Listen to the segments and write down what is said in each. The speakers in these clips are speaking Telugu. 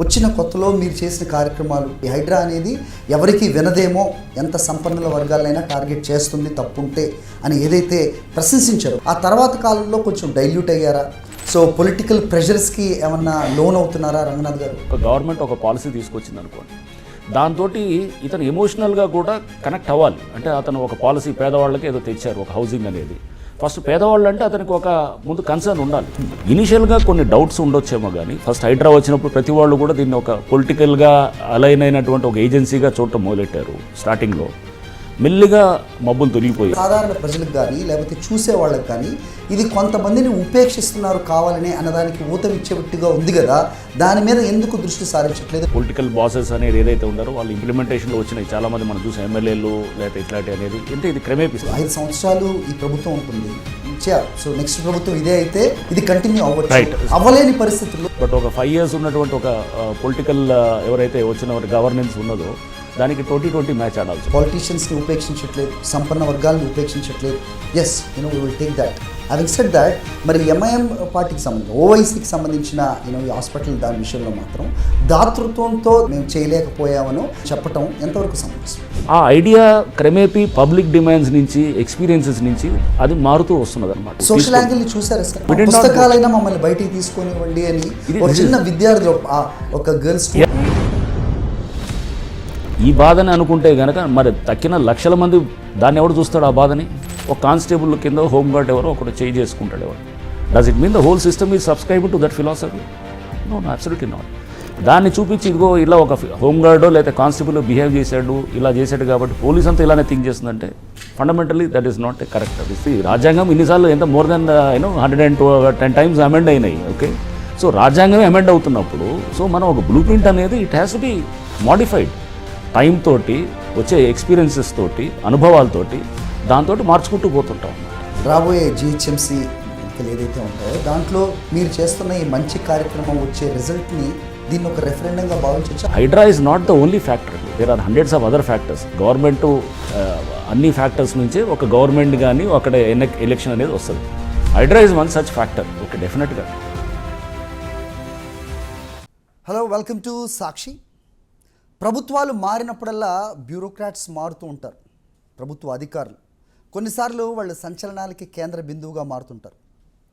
వచ్చిన కొత్తలో మీరు చేసిన కార్యక్రమాలు, ఈ హైడ్రా అనేది ఎవరికి వినదేమో, ఎంత సంపన్నుల వర్గాలైనా టార్గెట్ చేస్తుంది తప్పుంటే అని ఏదైతే ప్రశంసించారో, ఆ తర్వాత కాలంలో కొంచెం డైల్యూట్ అయ్యారా? సో పొలిటికల్ ప్రెషర్స్కి ఏమన్నా లోన్ అవుతున్నారా రంగనాథ్ గారు? ఒక గవర్నమెంట్ ఒక పాలసీ తీసుకొచ్చింది అనుకోండి, దాంతో ఇతను ఎమోషనల్గా కూడా కనెక్ట్ అవ్వాలి. అంటే అతను ఒక పాలసీ పేదవాళ్ళకి ఏదో తెచ్చారు, ఒక హౌసింగ్ అనేది. ఫస్ట్ పేదవాళ్ళు అంటే అతనికి ఒక ముందు కన్సర్న్ ఉండాలి. ఇనిషియల్గా కొన్ని డౌట్స్ ఉండొచ్చేమో, కానీ ఫస్ట్ హైడ్రా వచ్చినప్పుడు ప్రతి వాళ్ళు కూడా దీన్ని ఒక పొలిటికల్గా అలైన్ అయినటువంటి ఒక ఏజెన్సీగా చూడటం మొదలెట్టారు. స్టార్టింగ్లో మెల్లిగా మబ్బులు తొలగిపోయి సాధారణ ప్రజలకు కానీ లేకపోతే చూసే వాళ్ళకి కానీ ఇది కొంతమందిని ఉపేక్షిస్తున్నారు కావాలని అన్నదానికి ఊతమిచ్చేట్టుగా ఉంది కదా, దాని మీద ఎందుకు దృష్టి సారించట్లేదు? పొలిటికల్ బాసెస్ అనేది ఏదైతే ఉన్నారో వాళ్ళు ఇంప్లిమెంటేషన్లో వచ్చినాయి చాలామంది మనం చూసాం, ఎమ్మెల్యేలు లేకపోతే ఇట్లాంటి అనేది. అంటే ఇది క్రమేపీ 5 సంవత్సరాలు ఈ ప్రభుత్వం ఉంటుంది. సో నెక్స్ట్ ప్రభుత్వం ఇదే అయితే ఇది కంటిన్యూ అవ్వచ్చు, అవ్వలేని పరిస్థితుల్లో. బట్ ఒక 5 years ఉన్నటువంటి ఒక పొలిటికల్ ఎవరైతే వచ్చిన గవర్నెన్స్ ఉన్నదో దానికి 2020 మ్యాచ్ ఆడాల్సి. పాలిటీషియన్స్ని ఉపేక్షించట్లేదు, సంపన్న వర్గాలను ఉపేక్షించట్లేదు. Yes we will take that. Having said that, మరి ఎంఐఎం పార్టీకి సంబంధించి ఓవైసీకి సంబంధించిన ఈ హాస్పిటల్ దాని విషయంలో మాత్రం దాతృత్వంతో మేము చేయలేకపోయామనో చెప్పటం ఎంతవరకు సంబంధించి? ఆ ఐడియా క్రమేపీ పబ్లిక్ డిమాండ్స్ నుంచి, ఎక్స్పీరియన్సెస్ నుంచి అది మారుతూ వస్తున్నది అనమాట. సోషల్ యాంగిల్ని చూసారా సార్? పుస్తకాలైనా మమ్మల్ని బయటికి తీసుకొనివ్వండి అని ఒక చిన్న విద్యార్థి, ఒక గర్ల్స్ ఈ బాధని అనుకుంటే కనుక మరి తక్కిన లక్షల మంది దాన్ని ఎవడు చూస్తాడు? ఆ బాధని ఒక కానిస్టేబుల్ కింద హోంగార్డ్ ఎవరో ఒకటి చేంజ్ చేసుకుంటాడు ఎవరు. Does it mean the whole system is subscribe to that philosophy? No, absolutely not. దాన్ని చూపించి ఇదిగో ఇలా ఒక హోంగార్డో లేదా కానిస్టేబుల్ బిహేవ్ చేశాడు, ఇలా చేశాడు కాబట్టి పోలీస్ అంతా ఇలానే థింక్ చేస్తుందంటే fundamentally that is not a correct. అది రాజ్యాంగం ఇన్నిసార్లు ఎంత మోర్ దెన్ 110 times అమెండ్ అయినాయి. ఓకే, సో రాజ్యాంగమే అమెండ్ అవుతున్నప్పుడు సో మనం ఒక బ్లూ ప్రింట్ అనేది it has to be modified. Time తోటి వచ్చే ఎక్స్పీరియన్సెస్ తోటి, అనుభవాలతోటి దాంతో మార్చుకుంటూ పోతుంటాం. రాబోయే జిహెచ్ఎంసీ ఎన్నికలు ఏదైతే ఉంటాయో దాంట్లో మీరు చేస్తున్న ఈ మంచి కార్యక్రమం వచ్చే రిజల్ట్ని దీన్ని ఒక రెఫరెండంగా భావించవచ్చు. Hydraa is not the only factor, there are hundreds of other factors. Government అన్ని ఫ్యాక్టర్స్ నుంచే ఒక గవర్నమెంట్ కానీ అక్కడ ఎలక్షన్ అనేది వస్తుంది. Hydraa is one such factor. Okay, డెఫినెట్గా. Hello, welcome to Sakshi. ప్రభుత్వాలు మారినప్పుడల్లా బ్యూరోక్రాట్స్ మారుతూ ఉంటారు. ప్రభుత్వ అధికారులు కొన్నిసార్లు వాళ్ళు సంచలనాలకి కేంద్ర బిందువుగా మారుతుంటారు.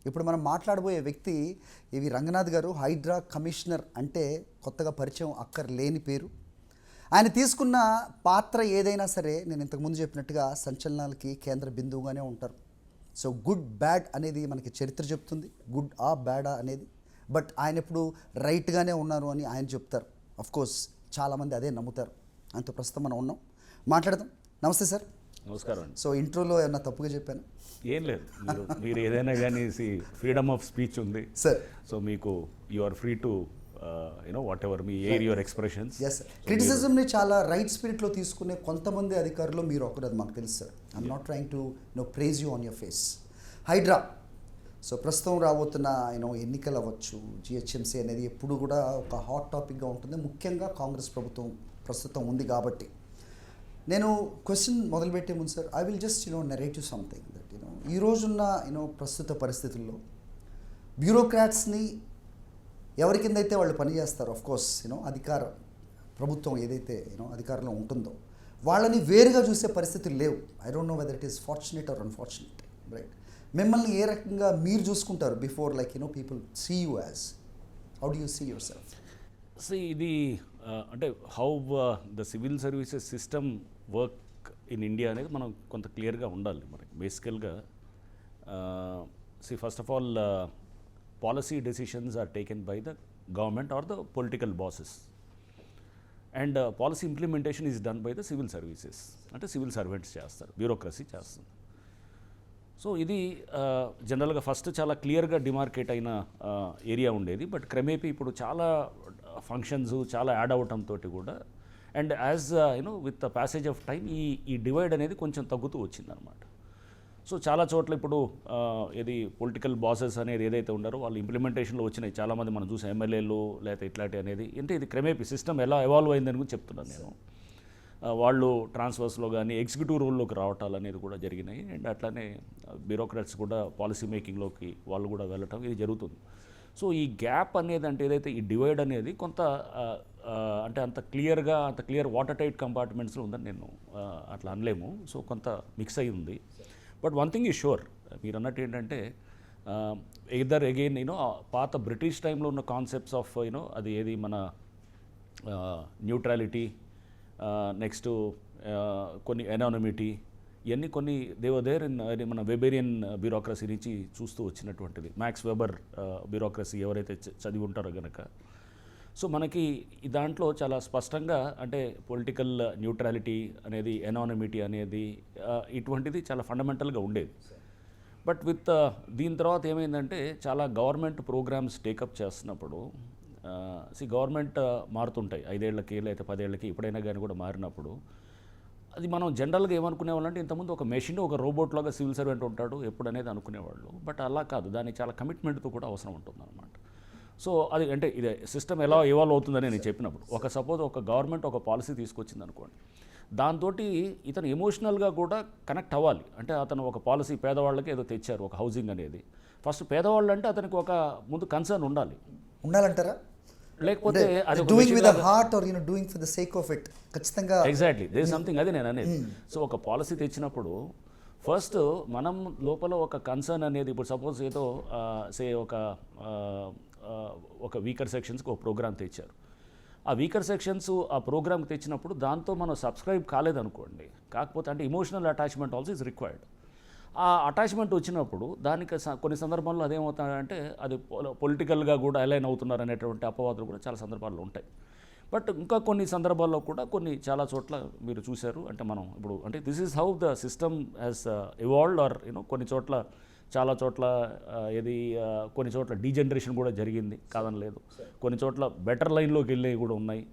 ఇప్పుడు మనం మాట్లాడబోయే వ్యక్తి ఇవి రంగనాథ్ గారు, హైడ్రా కమిషనర్ అంటే కొత్తగా పరిచయం అక్కర్లేని పేరు. ఆయన తీసుకున్న పాత్ర ఏదైనా సరే నేను ఇంతకుముందు చెప్పినట్టుగా సంచలనాలకి కేంద్ర బిందువుగానే ఉంటారు. సో గుడ్ బ్యాడ్ అనేది మనకి చరిత్ర చెప్తుంది, గుడ్ ఆ బ్యాడా అనేది. బట్ ఆయన ఎప్పుడు రైట్గానే ఉన్నారు అని ఆయన చెప్తారు. అఫ్కోర్స్ చాలామంది అదే నమ్ముతారు. అంత ప్రస్తుతం మనం ఉన్నాం, మాట్లాడదాం. నమస్తే సార్. నమస్కారం అండి. సో ఇంట్రోలో ఏమన్నా తప్పుగా చెప్పాను? ఏం లేదు, మీరు ఏదైనా కానీ ఫ్రీడమ్ ఆఫ్ స్పీచ్ ఉంది సార్. సో మీకు you are free to whatever మీ ఎయిర్ యువర్ ఎక్స్ప్రెషన్స్. ఎస్, క్రిటిసిజంని చాలా రైట్ స్పిరిట్లో తీసుకునే కొంతమంది అధికారులు మీరు ఒకరు, అది మాకు తెలుసు sir. I'm not trying to praise you on your face. Hydraa so ప్రస్తుతం రాబోతున్న ఎన్నికలు అవ్వచ్చు, జిహెచ్ఎంసీ అనేది ఎప్పుడు కూడా ఒక హాట్ టాపిక్గా ఉంటుంది, ముఖ్యంగా కాంగ్రెస్ ప్రభుత్వం ప్రస్తుతం ఉంది కాబట్టి. నేను క్వశ్చన్ మొదలుపెట్టే ముందు sir, I will just narrate you something that ఈ రోజున్న ప్రస్తుత పరిస్థితుల్లో బ్యూరోక్రాట్స్ని ఎవరి కింద అయితే వాళ్ళు పనిచేస్తారు, ఆఫ్కోర్స్ అధికార ప్రభుత్వం ఏదైతే అధికారంలో ఉంటుందో వాళ్ళని వేరుగా చూసే పరిస్థితులు లేవు. I don't know whether it is fortunate or unfortunate, right? మిమ్మల్ని ఏ రకంగా మీరు చూసుకుంటారు before people see you as? How do you see yourself? ఇది అంటే how the civil services system work in India అనేది మనం కొంత క్లియర్గా ఉండాలి. మనకి బేసికల్గా first of all policy decisions are taken by the government or the political bosses, and policy implementation is done by the civil services. అంటే సివిల్ సర్వెంట్స్ చేస్తారు, బ్యూరోక్రసీ చేస్తుంది. సో ఇది జనరల్గా ఫస్ట్ చాలా క్లియర్గా డిమార్కేట్ అయిన ఏరియా ఉండేది. బట్ క్రమేపీ ఇప్పుడు చాలా ఫంక్షన్స్ చాలా యాడ్ అవటంతో కూడా and as with the passage of time ఈ డివైడ్ అనేది కొంచెం తగ్గుతూ వచ్చిందనమాట. సో చాలా చోట్ల ఇప్పుడు ఇది పొలిటికల్ బాసెస్ అనేది ఏదైతే ఉన్నారో వాళ్ళు ఇంప్లిమెంటేషన్లో వచ్చినాయి చాలామంది మనం చూసాం, ఎమ్మెల్యేలు లేకపోతే ఇట్లాంటి అనేది. అంటే ఇది క్రమేపీ సిస్టమ్ ఎలా ఎవాల్వ్ అయిందని కూడా చెప్తున్నాను నేను. వాళ్ళు ట్రాన్స్ఫర్స్లో కానీ ఎగ్జిక్యూటివ్ రోల్లోకి రావటాలు అనేది కూడా జరిగినాయి. అండ్ అట్లానే బ్యూరోక్రాట్స్ కూడా పాలసీ మేకింగ్లోకి వాళ్ళు కూడా వెళ్ళటం ఇది జరుగుతుంది. సో ఈ గ్యాప్ అనేది అంటే ఏదైతే ఈ డివైడ్ అనేది కొంత అంటే అంత క్లియర్ వాటర్ టైట్ కంపార్ట్మెంట్స్లో ఉందని నేను అట్లా అనలేము. సో కొంత మిక్స్ అయి ఉంది. But one thing is sure, మీరు అన్నట్టు ఏంటంటే ఎయిదర్ అగైన్ పాత బ్రిటిష్ టైంలో ఉన్న కాన్సెప్ట్స్ ఆఫ్ అది ఏది మన న్యూట్రాలిటీ, నెక్స్ట్ కొన్ని ఎనానమిటీ, ఇవన్నీ కొన్ని దేవదేర్ మన వెబేరియన్ బ్యూరోక్రసీ నుంచి చూస్తూ వచ్చినటువంటిది. మ్యాక్స్ వెబర్ బ్యూరోక్రసీ ఎవరైతే చదివి ఉంటారో గనక. సో మనకి దాంట్లో చాలా స్పష్టంగా అంటే పొలిటికల్ న్యూట్రాలిటీ అనేది, ఎనానమిటీ అనేది ఇటువంటిది చాలా ఫండమెంటల్గా ఉండేది. బట్ విత్ దీని తర్వాత ఏమైందంటే చాలా గవర్నమెంట్ ప్రోగ్రామ్స్ టేకప్ చేస్తున్నప్పుడు గవర్నమెంట్ మారుతుంటాయి 5 ఏళ్లకి లేకపోతే 10 ఏళ్ళకి ఎప్పుడైనా కానీ కూడా మారినప్పుడు అది మనం జనరల్గా ఏమనుకునేవాళ్ళంటే ఇంతకుముందు ఒక మెషిన్ ఒక రోబోట్ లాగా సివిల్ సర్వెంట్ ఉంటాడు ఎప్పుడు అనేది అనుకునేవాళ్ళు. బట్ అలా కాదు, దానికి చాలా కమిట్మెంట్తో కూడా అవసరం ఉంటుందన్నమాట. సో అది అంటే ఇది సిస్టమ్ ఎలా ఇవాల్వ్ అవుతుందని నేను చెప్పినప్పుడు సపోజ్ ఒక గవర్నమెంట్ ఒక పాలసీ తీసుకొచ్చింది అనుకోండి, దాంతో ఇతను ఎమోషనల్గా కూడా కనెక్ట్ అవ్వాలి. అంటే అతను ఒక పాలసీ పేదవాళ్ళకి ఏదో తెచ్చారు, ఒక హౌసింగ్ అనేది. ఫస్ట్ పేదవాళ్ళు అంటే అతనికి ఒక ముందు కన్సర్న్ ఉండాలంటారా? లేకపోతే అది doing with the heart or doing for the sake of it ఖచ్చితంగా. ఎగ్జాక్ట్లీ, దేర్ సంథింగ్ అది నేను అనేది. సో ఒక పాలసీ తెచ్చినప్పుడు ఫస్ట్ మనం లోపల ఒక కన్సర్న్ అనేది, ఇప్పుడు సపోజ్ ఏదో ఒక వీకర్ సెక్షన్స్కి ఒక ప్రోగ్రామ్ తెచ్చారు. ఆ వీకర్ సెక్షన్స్ ఆ ప్రోగ్రామ్కి తెచ్చినప్పుడు దాంతో మనం సబ్స్క్రైబ్ కాలేదనుకోండి, కాకపోతే అంటే emotional attachment also is required. ఆ అటాచ్మెంట్ వచ్చినప్పుడు దానికి కొన్ని సందర్భాల్లో అదేమవుతాయంటే అది పొలిటికల్గా కూడా అలైన్ అవుతున్నారు అనేటువంటి అపవాదులు కూడా చాలా సందర్భాల్లో ఉంటాయి. బట్ ఇంకా కొన్ని సందర్భాల్లో కూడా చాలా చోట్ల మీరు చూశారు. అంటే మనం ఇప్పుడు అంటే this is how the system has evolved or కొన్ని చోట్ల చాలా చోట్ల కొన్ని చోట్ల డీజనరేషన్ కూడా జరిగింది, కాదనలేదు. కొన్ని చోట్ల బెటర్ లైన్లోకి వెళ్ళేవి కూడా ఉన్నాయి.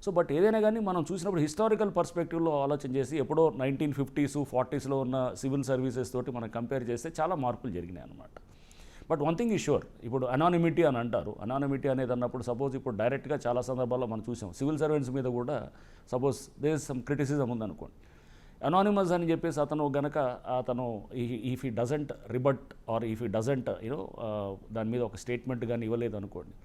సో బట్ ఏదైనా కానీ మనం చూసినప్పుడు హిస్టారికల్ పర్స్పెక్టివ్లో ఆలోచన చేసి ఎప్పుడో 1950s 40sలో ఉన్న సివిల్ సర్వీసెస్ తోటి మనం కంపేర్ చేస్తే చాలా మార్పులు జరిగినాయి అన్నమాట. But one thing is sure, ఇప్పుడు అనానిమిటీ అని అంటారు. అనానిమిటీ అనేది అన్నప్పుడు సపోజ్ ఇప్పుడు డైరెక్ట్గా చాలా సందర్భాల్లో మనం చూసాం సివిల్ సర్వెంట్స్ మీద కూడా suppose there is some criticism ఉందనుకోండి, అనానిమస్ అని చెప్పేసి అతను if he doesn't rebut or if he doesn't దాని మీద ఒక స్టేట్మెంట్ కానీ ఇవ్వలేదు అనుకోండి,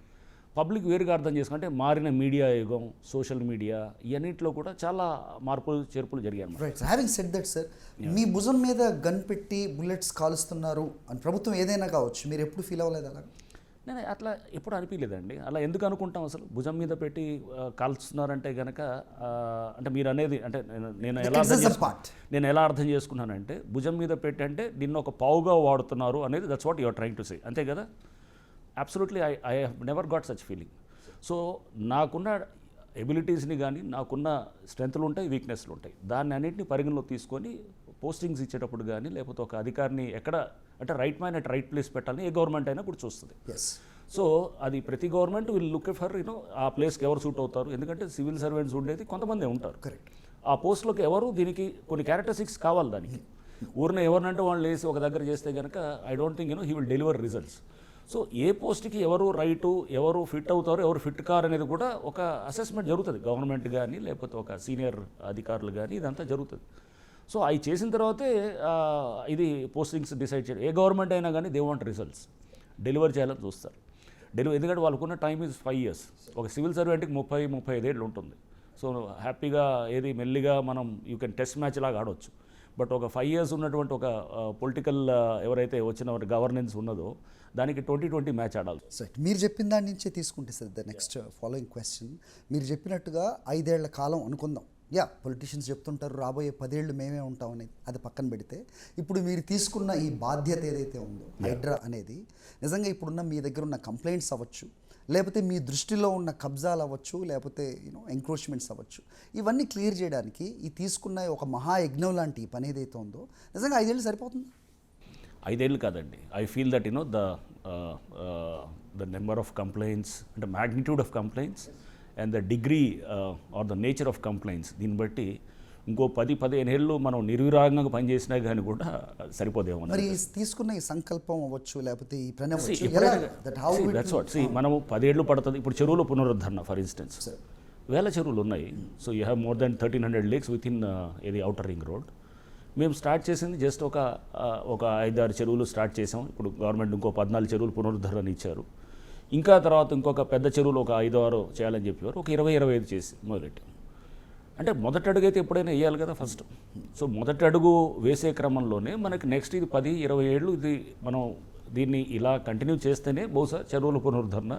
పబ్లిక్ వేరుగా అర్థం చేసుకుంటే మారిన మీడియా యుగం, సోషల్ మీడియా ఇవన్నింటిలో కూడా చాలా మార్పులు చేర్పులు జరిగాయి. Right. Having said that sir, మీ భుజం మీద గన్ పెట్టి బుల్లెట్స్ కాలుస్తున్నారు అని ప్రభుత్వం ఏదైనా కావచ్చు, మీరు ఎప్పుడు ఫీల్ అవ్వలేదు అలా? నేను అట్లా ఎప్పుడు అనిపించలేదండి. అలా ఎందుకు అనుకుంటాం అసలు? భుజం మీద పెట్టి కాల్స్తున్నారంటే కనుక అంటే మీరు అనేది అంటే నేను ఎలా అర్థం చేసుకున్నానంటే భుజం మీద పెట్టి అంటే నిన్న ఒక పావుగా వాడుతున్నారు అనేది that's what your trying to say, అంతే కదా? Absolutely I have never got such feeling. So నాకున్న ఎబిలిటీస్ని కానీ నాకున్న స్ట్రెంగ్త్లు ఉంటాయి, వీక్నెస్లు ఉంటాయి, దాన్ని అన్నింటినీ పరిగణలో తీసుకొని పోస్టింగ్స్ ఇచ్చేటప్పుడు కానీ లేకపోతే ఒక అధికారిని ఎక్కడ అంటే right man at right place పెట్టాలని ఏ గవర్నమెంట్ అయినా కూడా చూస్తుంది. సో అది ప్రతి గవర్నమెంట్ విల్ లుక్ ఫర్ ఆ ప్లేస్కి ఎవరు సూట్ అవుతారు. ఎందుకంటే సివిల్ సర్వెంట్స్ ఉండేది కొంతమంది ఉంటారు, కరెక్ట్. ఆ పోస్ట్లోకి ఎవరు దీనికి కొన్ని క్యారెక్టరిస్టిక్స్ కావాలి. దానికి ఊరిని ఎవరినంటే వాళ్ళు వేసి ఒక దగ్గర చేస్తే కనుక I don't think he will deliver results. So ఏ పోస్ట్కి ఎవరు రైటు, ఎవరు ఫిట్ అవుతారు, ఎవరు ఫిట్ కారు అనేది కూడా ఒక అసెస్మెంట్ జరుగుతుంది. గవర్నమెంట్ కానీ లేకపోతే ఒక సీనియర్ అధికారులు కానీ ఇదంతా జరుగుతుంది. సో అవి చేసిన తర్వాతే ఇది పోస్టింగ్స్ డిసైడ్ చేయడం. ఏ గవర్నమెంట్ అయినా కానీ దే వాంట్ రిజల్ట్స్, డెలివర్ చేయాలని చూస్తారు. ఎందుకంటే వాళ్ళకున్న టైం ఈజ్ 5 years. ఒక సివిల్ సర్వెంట్కి 30-35 ఏళ్ళు ఉంటుంది. సో హ్యాపీగా మెల్లిగా మనం యూ కెన్ టెస్ట్ మ్యాచ్ లాగా ఆడవచ్చు. బట్ ఒక 5 years ఉన్నటువంటి ఒక పొలిటికల్ ఎవరైతే వచ్చిన గవర్నెన్స్ ఉన్నదో దానికి 20-20 మ్యాచ్ ఆడాలి. రైట్. మీరు చెప్పిన దాని నుంచే తీసుకుంటే sir the next following question, మీరు చెప్పినట్టుగా 5 ఏళ్ల కాలం అనుకుందాం. పొలిటీషియన్స్ చెప్తుంటారు రాబోయే 10 ఏళ్ళు మేమే ఉంటాం అనేది, అది పక్కన పెడితే ఇప్పుడు మీరు తీసుకున్న ఈ బాధ్యత ఏదైతే ఉందో హైడ్రా అనేది నిజంగా ఇప్పుడున్న మీ దగ్గర ఉన్న కంప్లైంట్స్ అవ్వచ్చు, లేకపోతే మీ దృష్టిలో ఉన్న కబ్జాలు అవ్వచ్చు, లేకపోతే ఎంక్రోచ్మెంట్స్ అవ్వచ్చు, ఇవన్నీ క్లియర్ చేయడానికి ఈ తీసుకున్న ఒక మహాయజ్ఞం లాంటి ఈ పని ఏదైతే ఉందో నిజంగా 5 ఏళ్ళు సరిపోతుంది? 5 ఏళ్ళు కాదండి. I feel that the number of complaints అంటే magnitude of complaints and the degree or the nature of complaints, దీన్ని బట్టి ఇంకో 10-15 ఏళ్ళు మనం నిర్విరాగంగా పనిచేసినా కానీ కూడా సరిపోదేమో. మరి తీసుకున్న ఈ సంకల్పం అవ్వచ్చు, లేకపోతే ఈ మనము 10 ఏళ్ళు పడుతుంది. ఇప్పుడు చెరువుల పునరుద్ధరణ ఫర్ ఇన్స్టెన్స్, 1000 చెరువులు ఉన్నాయి. So you have more than 1300 lakes with in outer ring road. మేము స్టార్ట్ చేసింది జస్ట్ ఒక 5-6 చెరువులు స్టార్ట్ చేసాం. ఇప్పుడు గవర్నమెంట్ ఇంకో 14 చెరువులు పునరుద్ధరణ ఇచ్చారు. ఇంకా తర్వాత ఇంకొక పెద్ద చెరువులు ఒక 5-6 చేయాలని చెప్పేవారు, ఒక 20-25 చేసి మొదలెట్టాం. అంటే మొదటి అడుగు అయితే ఎప్పుడైనా వేయాలి కదా ఫస్ట్. సో మొదటి అడుగు వేసే క్రమంలోనే మనకి నెక్స్ట్ ఇది 10-20 ఏళ్ళు ఇది మనం దీన్ని ఇలా కంటిన్యూ చేస్తేనే బహుశా చెరువుల పునరుద్ధరణ,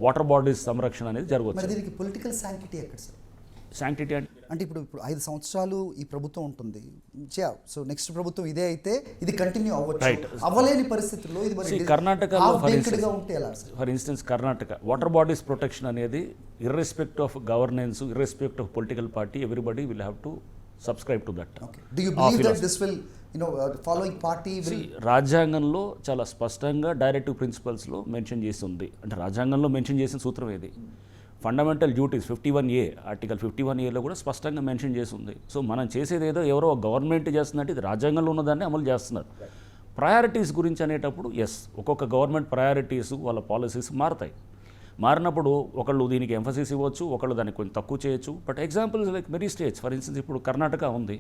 వాటర్ బాడీస్ సంరక్షణ అనేది మరి జరగవచ్చు. దీనికి పొలిటికల్ శాంక్టిటీ ఎక్కడ సార్? శాంక్టిటీ అంటే ఇప్పుడు 5 సంవత్సరాలు ఈ ప్రభుత్వం ఉంటుంది, సో నెక్స్ట్ ప్రభుత్వం ఇదే అయితే ఇది కంటిన్యూ అవ్వచ్చు. Right. అవ్వలేని పరిస్థితుల్లో ఇది మరి కర్ణాటకలో half-baked గా ఉంటే ఎలా sir? For instance Karnataka water bodies protection అనేది irrespective of governance, irrespective of political party, everybody will have to subscribe to that. Okay. Do you believe that this will, following party will... రాజ్యాంగంలో చాలా స్పష్టంగా డైరెక్టివ్ ప్రిన్సిపల్స్లో మెన్షన్ చేసి ఉంది. అంటే రాజ్యాంగంలో మెన్షన్ చేసిన సూత్రం ఏది, ఫండమెంటల్ డ్యూటీస్ 51A, ఆర్టికల్ 51Aలో కూడా స్పష్టంగా మెన్షన్ చేసి ఉంది. సో మనం చేసేది ఏదో ఎవరో గవర్నమెంట్ చేస్తుందంటే ఇది రాజ్యాంగంలో ఉన్నదాన్ని అమలు చేస్తున్నారు. ప్రయారిటీస్ గురించి అనేటప్పుడు ఒక్కొక్క గవర్నమెంట్ ప్రయారిటీస్ వాళ్ళ పాలసీస్ మారుతాయి. మారినప్పుడు ఒకళ్ళు దీనికి ఎంఫసిస్ ఇవ్వచ్చు, ఒకళ్ళు దానికి కొంచెం తక్కువ చేయొచ్చు. But examples like many states, for instance ఇప్పుడు కర్ణాటక ఉంది.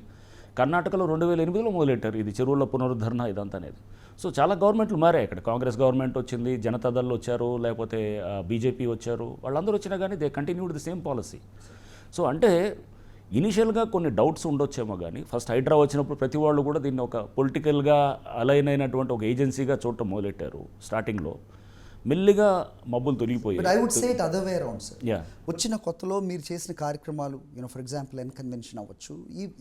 కర్ణాటకలో 2008లో మొదలెట్టారు ఇది చెరువుల పునరుద్ధరణ ఇదంతా అనేది. సో చాలా గవర్నమెంట్లు మారాయి. ఇక్కడ కాంగ్రెస్ గవర్నమెంట్ వచ్చింది, జనతాదళ్ వచ్చారు, లేకపోతే బీజేపీ వచ్చారు, వాళ్ళందరూ వచ్చినా కానీ they continued the same policy. So అంటే ఇనిషియల్గా కొన్ని డౌట్స్ ఉండొచ్చేమో కానీ ఫస్ట్ హైడ్రా వచ్చినప్పుడు ప్రతి వాళ్ళు కూడా దీన్ని ఒక పొలిటికల్గా అలైన్ అయినటువంటి ఒక ఏజెన్సీగా చూడటం మొదలెట్టారు స్టార్టింగ్లో. మెల్లిగా మబ్బులు తొలగిపోయాయి. But I would say it other way around, sir. Yeah. వచ్చిన కొత్తలో మీరు చేసిన కార్యక్రమాలు, ఫర్ ఎగ్జాంపుల్ కన్వెన్షన్ అవ్వచ్చు,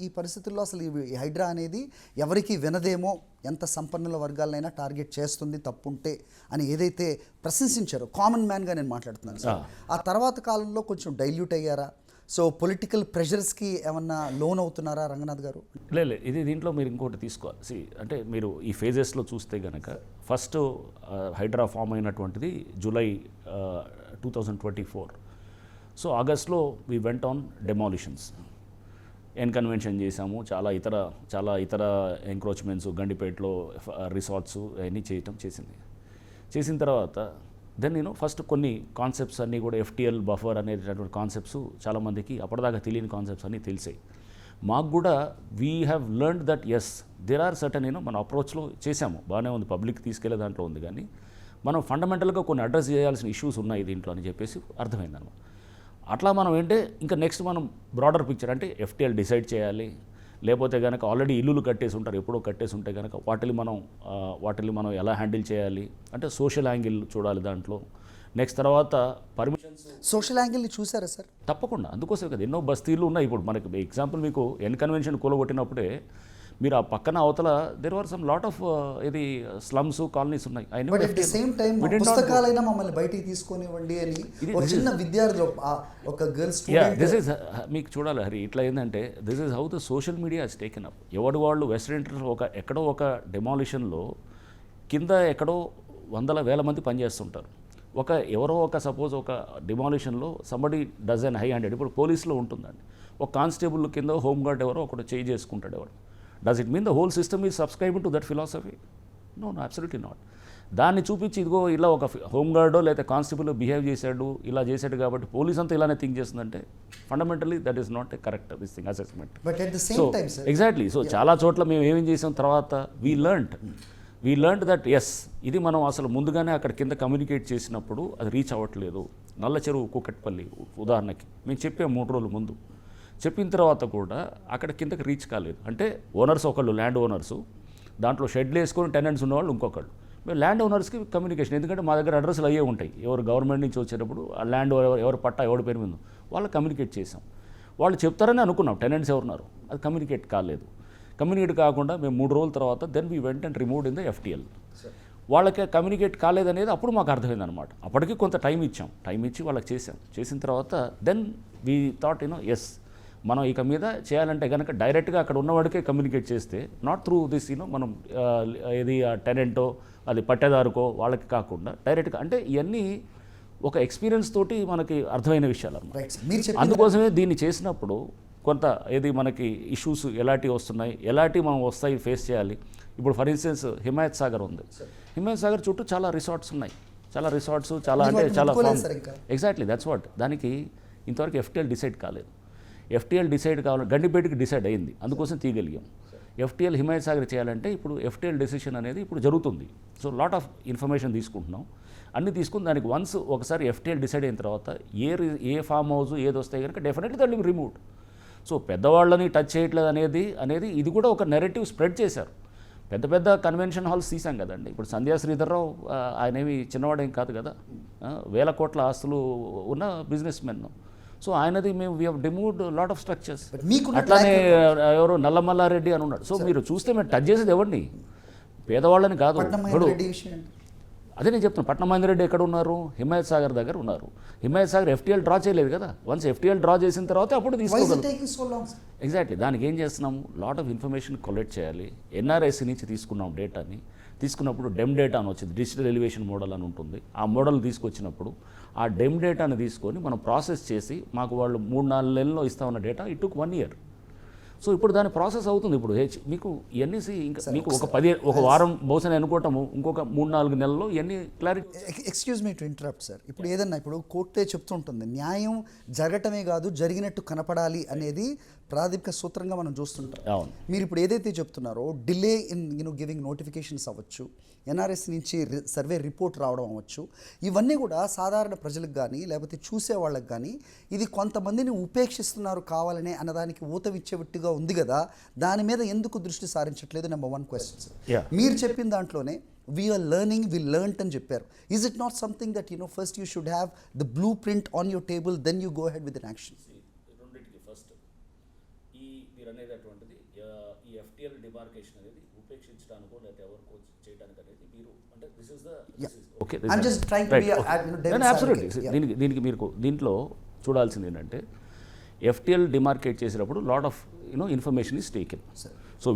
ఈ పరిస్థితుల్లో అసలు ఈ హైడ్రా అనేది ఎవరికి వినదేమో, ఎంత సంపన్నుల వర్గాలైనా టార్గెట్ చేస్తుంది తప్పుంటే అని ఏదైతే ప్రశంసించారో, కామన్ మ్యాన్గా నేను మాట్లాడుతున్నాను సార్, ఆ తర్వాత కాలంలో కొంచెం డైల్యూట్ అయ్యారా? సో పొలిటికల్ ప్రెషర్స్కి ఏమన్నా లోన్ అవుతున్నారా రంగనాథ్ గారు? లేదు, ఇది దీంట్లో మీరు ఇంకోటి తీసుకోవాలి. అంటే మీరు ఈ ఫేజెస్లో చూస్తే కనుక ఫస్ట్ హైడ్రా ఫామ్ అయినటువంటిది జూలై 2024. సో ఆగస్ట్లో we went on demolitions, convention చేశాము, చాలా ఇతర ఎంక్రోచ్మెంట్స్, గండిపేటలో రిసార్ట్స్ అవన్నీ చేసిన తర్వాత దెన్ ఫస్ట్ కొన్ని కాన్సెప్ట్స్ అన్నీ కూడా FTL బఫర్ అనేటటువంటి కాన్సెప్ట్స్ చాలామందికి అప్పటిదాకా తెలియని కాన్సెప్ట్స్ అన్నీ తెలిసాయి. మాకు కూడా we have learned that there are certain మన అప్రోచ్లో చేశాము, బాగానే ఉంది, పబ్లిక్ తీసుకెళ్లే దాంట్లో ఉంది, కానీ మనం ఫండమెంటల్గా కొన్ని అడ్రస్ చేయాల్సిన ఇష్యూస్ ఉన్నాయి దీంట్లో అని చెప్పేసి అర్థమైందన్నమాట. అట్లా మనం ఇంకా నెక్స్ట్ మనం బ్రాడర్ పిక్చర్ అంటే FTL డిసైడ్ చేయాలి, లేకపోతే కనుక ఆల్రెడీ ఇల్లులు కట్టేసి ఉంటారు, ఎప్పుడో కట్టేసి ఉంటే కనుక వాటిని మనం ఎలా హ్యాండిల్ చేయాలి అంటే సోషల్ యాంగిల్ చూడాలి దాంట్లో. నెక్స్ట్ తర్వాత పర్మిషన్స్, సోషల్ యాంగిల్ని చూసారా సార్? తప్పకుండా, అందుకోసం కదా ఎన్నో బస్తీలు ఉన్నాయి. ఇప్పుడు మనకి ఎగ్జాంపుల్ మీకు కన్వెన్షన్ కూలగొట్టినప్పుడే మీరు ఆ పక్కన అవతల there are some lot of ఇది స్లమ్స్ కాలనీస్ ఉన్నాయి. But at the same time పుస్తకాలైనా మమ్మల్ని బయటికి తీసుకొనివ్వండి అని ఒక చిన్న విద్యార్థి, ఒక గర్ల్ స్టూడెంట్, దిస్ ఇస్ మీకు చూడాలి హరి, ఇట్లా ఏంటంటే this is how the social media has taken up. వాళ్ళు వెస్ట్రన్ ఎక్కడో ఒక డెమాలిషన్లో కింద ఎక్కడో 100,000 మంది పనిచేస్తుంటారు. ఎవరో సపోజ్ ఒక డిమాలిషన్లో somebody does and high handed, ఇప్పుడు పోలీసులో ఉంటుందండి, ఒక కానిస్టేబుల్ కింద హోమ్ గార్డ్ ఎవరో ఒకటి చేంజ్ చేసుకుంటాడు ఎవరు. Does it mean the whole system is subscribing to that philosophy? No, absolutely not. దాన్ని చూపించి ఇదిగో ఇలా ఒక హోమ్ గార్డో లేదా కానిస్టేబుల్ బిహేవ్ చేశాడు, ఇలా చేశాడు కాబట్టి పోలీస్ అంతా ఇలానే థింక్ చేస్తుందంటే fundamentally that is not a correct this thing assessment. But at the same time sir exactly, so చాలా చోట్ల మేము ఏమేం చేసాం తర్వాత వీ లెర్న్డ్ దట్ ఇది మనం అసలు ముందుగానే అక్కడ కింద కమ్యూనికేట్ చేసినప్పుడు అది రీచ్ అవ్వట్లేదు. నల్ల చెరువు కూకట్పల్లి ఉదాహరణకి మేము చెప్పాము 3 రోజుల ముందు, చెప్పిన తర్వాత కూడా అక్కడ కిందకి రీచ్ కాలేదు. అంటే ఓనర్స్ ఒకళ్ళు, ల్యాండ్ ఓనర్సు, దాంట్లో షెడ్లు వేసుకొని టెనెంట్స్ ఉన్నవాళ్ళు ఇంకొకళ్ళు. మేము ల్యాండ్ ఓనర్స్కి కమ్యూనికేషన్, ఎందుకంటే మా దగ్గర అడ్రస్లు అయ్యే ఉంటాయి, ఎవరు గవర్నమెంట్ నుంచి వచ్చేటప్పుడు ఆ ల్యాండ్ ఎవరు పట్టా ఎవరి పేరు మీద వాళ్ళకి కమ్యూనికేట్ చేసాం. వాళ్ళు చెప్తారని అనుకున్నాం టెనెంట్స్ ఎవరున్నారు, అది కమ్యూనికేట్ కాలేదు. కమ్యూనికేట్ కాకుండా మేము 3 రోజుల తర్వాత then we went and removed in the FTL. వాళ్ళకి కమ్యూనికేట్ కాలేదనేది అప్పుడు మాకు అర్థమైందనమాట. అప్పటికి కొంత టైం ఇచ్చి వాళ్ళకి చేసిన తర్వాత దెన్ వీ థాట్ మనం ఇక మీద చేయాలంటే కనుక డైరెక్ట్గా అక్కడ ఉన్నవాడికే కమ్యూనికేట్ చేస్తే, నాట్ త్రూ దిస్ మనం ఏది టెనెంటో అది పట్టేదారుకో వాళ్ళకి కాకుండా డైరెక్ట్గా, అంటే ఇవన్నీ ఒక ఎక్స్పీరియన్స్ తోటి మనకి అర్థమైన విషయాలు అన్నమాట. అందుకోసమే దీన్ని చేసినప్పుడు కొంత మనకి ఇష్యూస్ ఎలాంటివి వస్తున్నాయి, ఎలాంటివి మనం వస్తాయి ఫేస్ చేయాలి. ఇప్పుడు ఫర్ ఇన్స్టెన్స్ హిమాయత్ సాగర్ ఉంది, హిమాయత్ సాగర్ చుట్టూ చాలా రిసార్ట్స్ ఉన్నాయి, చాలా ఎగ్జాక్ట్లీ దట్స్ వాట్. దానికి ఇంతవరకు FTL డిసైడ్ కాలేదు. FTL డిసైడ్ కావాలి, గండిపేటకి డిసైడ్ అయింది, అందుకోసం తీయగలిగాం. FTL హిమాయత్ సాగర్ చేయాలంటే ఇప్పుడు FTL డెసిషన్ అనేది ఇప్పుడు జరుగుతుంది. సో లాట్ ఆఫ్ ఇన్ఫర్మేషన్ తీసుకుంటున్నాం. అన్నీ తీసుకుని దానికి వన్స్ ఒకసారి ఎఫ్టీఎల్ డిసైడ్ అయిన తర్వాత ఏ ఫామ్ హౌస్ ఏది వస్తాయి కనుక definitely that will be removed. So పెద్దవాళ్ళని టచ్ చేయట్లేదు అనేది ఇది కూడా ఒక నెరేటివ్ స్ప్రెడ్ చేశారు. పెద్ద పెద్ద కన్వెన్షన్ హాల్స్ తీసాం కదండి. ఇప్పుడు సంధ్యా శ్రీధర్రావు ఆయనేమి చిన్నవాడేం కాదు కదా, వేల కోట్ల ఆస్తులు ఉన్న బిజినెస్ మెన్. సో ఆయనది మేము we have removed lot of structures. అట్లానే ఎవరు నల్లమల్లారెడ్డి అని ఉన్నాడు. సో మీరు చూస్తే మేము టచ్ చేసేది ఎవరిని, పేదవాళ్ళని కాదు. ఇప్పుడు అదే నేను చెప్తున్నాను, పట్నం మహేందర్ రెడ్డి ఎక్కడ ఉన్నారు, హిమాయత్ సాగర్ దగ్గర ఉన్నారు. హిమాయత్ సాగర్ ఎఫ్టీఎల్ డ్రా చేయలేదు కదా, వన్స్ ఎఫ్టీఎల్ డ్రా చేసిన తర్వాత అప్పుడు తీసుకోగలం. ఎగ్జాక్ట్లీ దానికి ఏం చేస్తున్నాము, లాట్ ఆఫ్ ఇన్ఫర్మేషన్ కలెక్ట్ చేయాలి. ఎన్ఆర్ఐసి నుంచి తీసుకున్నాం డేటాని, తీసుకున్నప్పుడు డెమ్ డేటా అని వచ్చింది, డిజిటల్ ఎలివేషన్ మోడల్ అని ఉంటుంది. ఆ మోడల్ తీసుకొచ్చినప్పుడు ఆ డెమ్ డేటాని తీసుకొని మనం ప్రాసెస్ చేసి మాకు వాళ్ళు 3-4 నెలల్లో ఇస్తామన్న data it took 1 year. So ఇప్పుడు దాని ప్రాసెస్ అవుతుంది. ఇప్పుడు మీకు ఇవన్నీ ఇంకా మీకు ఒక వారం బహుశా అనుకోవటము, ఇంకొక 3-4 నెలల్లో ఇవన్నీ clarity. Excuse me to interrupt sir. ఇప్పుడు ఏదన్నా ఇప్పుడు కోర్టే చెప్తుంటుంది, న్యాయం జరగటమే కాదు జరిగినట్టు కనపడాలి అనేది ప్రాథమిక సూత్రంగా మనం చూస్తుంటాం. అవును. మీరు ఇప్పుడు ఏదైతే చెప్తున్నారో డిలే ఇన్ గివింగ్ నోటిఫికేషన్స్ అవ్వచ్చు, ఎన్ఆర్ఎస్ నుంచి సర్వే రిపోర్ట్ రావడం అవ్వచ్చు, ఇవన్నీ కూడా సాధారణ ప్రజలకు కానీ లేకపోతే చూసే వాళ్ళకి కానీ ఇది కొంతమందిని ఉపేక్షిస్తున్నారు కావాలనే అన్నదానికి ఊతవిచ్చేవిట్టుగా ఉంది కదా, దాని మీద ఎందుకు దృష్టి సారించట్లేదు? Number 1 question sir. మీరు చెప్పిన దాంట్లోనే వీఆర్ లెర్నింగ్, వి లెర్న్డ్ అని చెప్పారు. Is it not something that first you should have the blueprint on your table, then you go ahead with an action? రెండింటికి ఫస్ట్ మీరు అనేది అటువంటిది ఈ ఎఫ్టీఎల్ డిమార్కేషన్ అనేది ఉపేక్షించడానికో లేదా ఎవరికో చేయడానికి అనేది మీరు అంటే this is the okay I'm just trying to be absolutely. దీనికి మీరు దీంట్లో చూడాల్సింది ఏంటంటే ఎఫ్టీఎల్ డిమార్కేట్ చేసేటప్పుడు lot of information is taken. So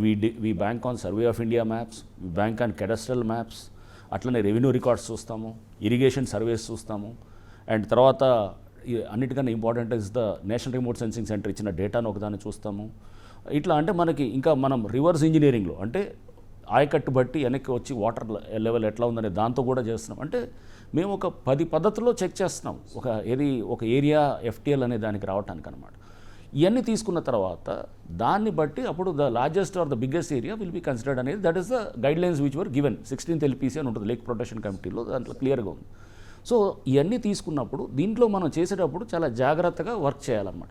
we bank on survey of India maps, we bank on cadastral maps, అట్లనే రెవెన్యూ రికార్డ్స్ చూస్తాము, ఇరిగేషన్ సర్వేస్ చూస్తాము, అండ్ తర్వాత అన్నిటికన్నా important is the national remote sensing centre ఇచ్చిన డేటాను ఒకదాన్ని చూస్తాము. ఇట్లా అంటే మనకి ఇంకా మనం రివర్స్ ఇంజనీరింగ్లో అంటే ఆయకట్టు బట్టి వెనక్కి వచ్చి వాటర్ లెవెల్ ఎట్లా ఉందనే దాంతో కూడా చేస్తున్నాం. అంటే మేము ఒక 10 పద్ధతుల్లో చెక్ చేస్తున్నాం ఒక ఏరియా ఎఫ్టీఎల్ అనే దానికి రావడానికి అనమాట. ఇవన్నీ తీసుకున్న తర్వాత దాన్ని బట్టి అప్పుడు the largest or the biggest area will be considered అనేది, that is the guidelines which were given 16th LPC అని ఉంటుంది లేక్ ప్రొటెక్షన్ కమిటీలో, దాంట్లో క్లియర్గా ఉంది. సో ఇవన్నీ తీసుకున్నప్పుడు దీంట్లో మనం చేసేటప్పుడు చాలా జాగ్రత్తగా వర్క్ చేయాలన్నమాట.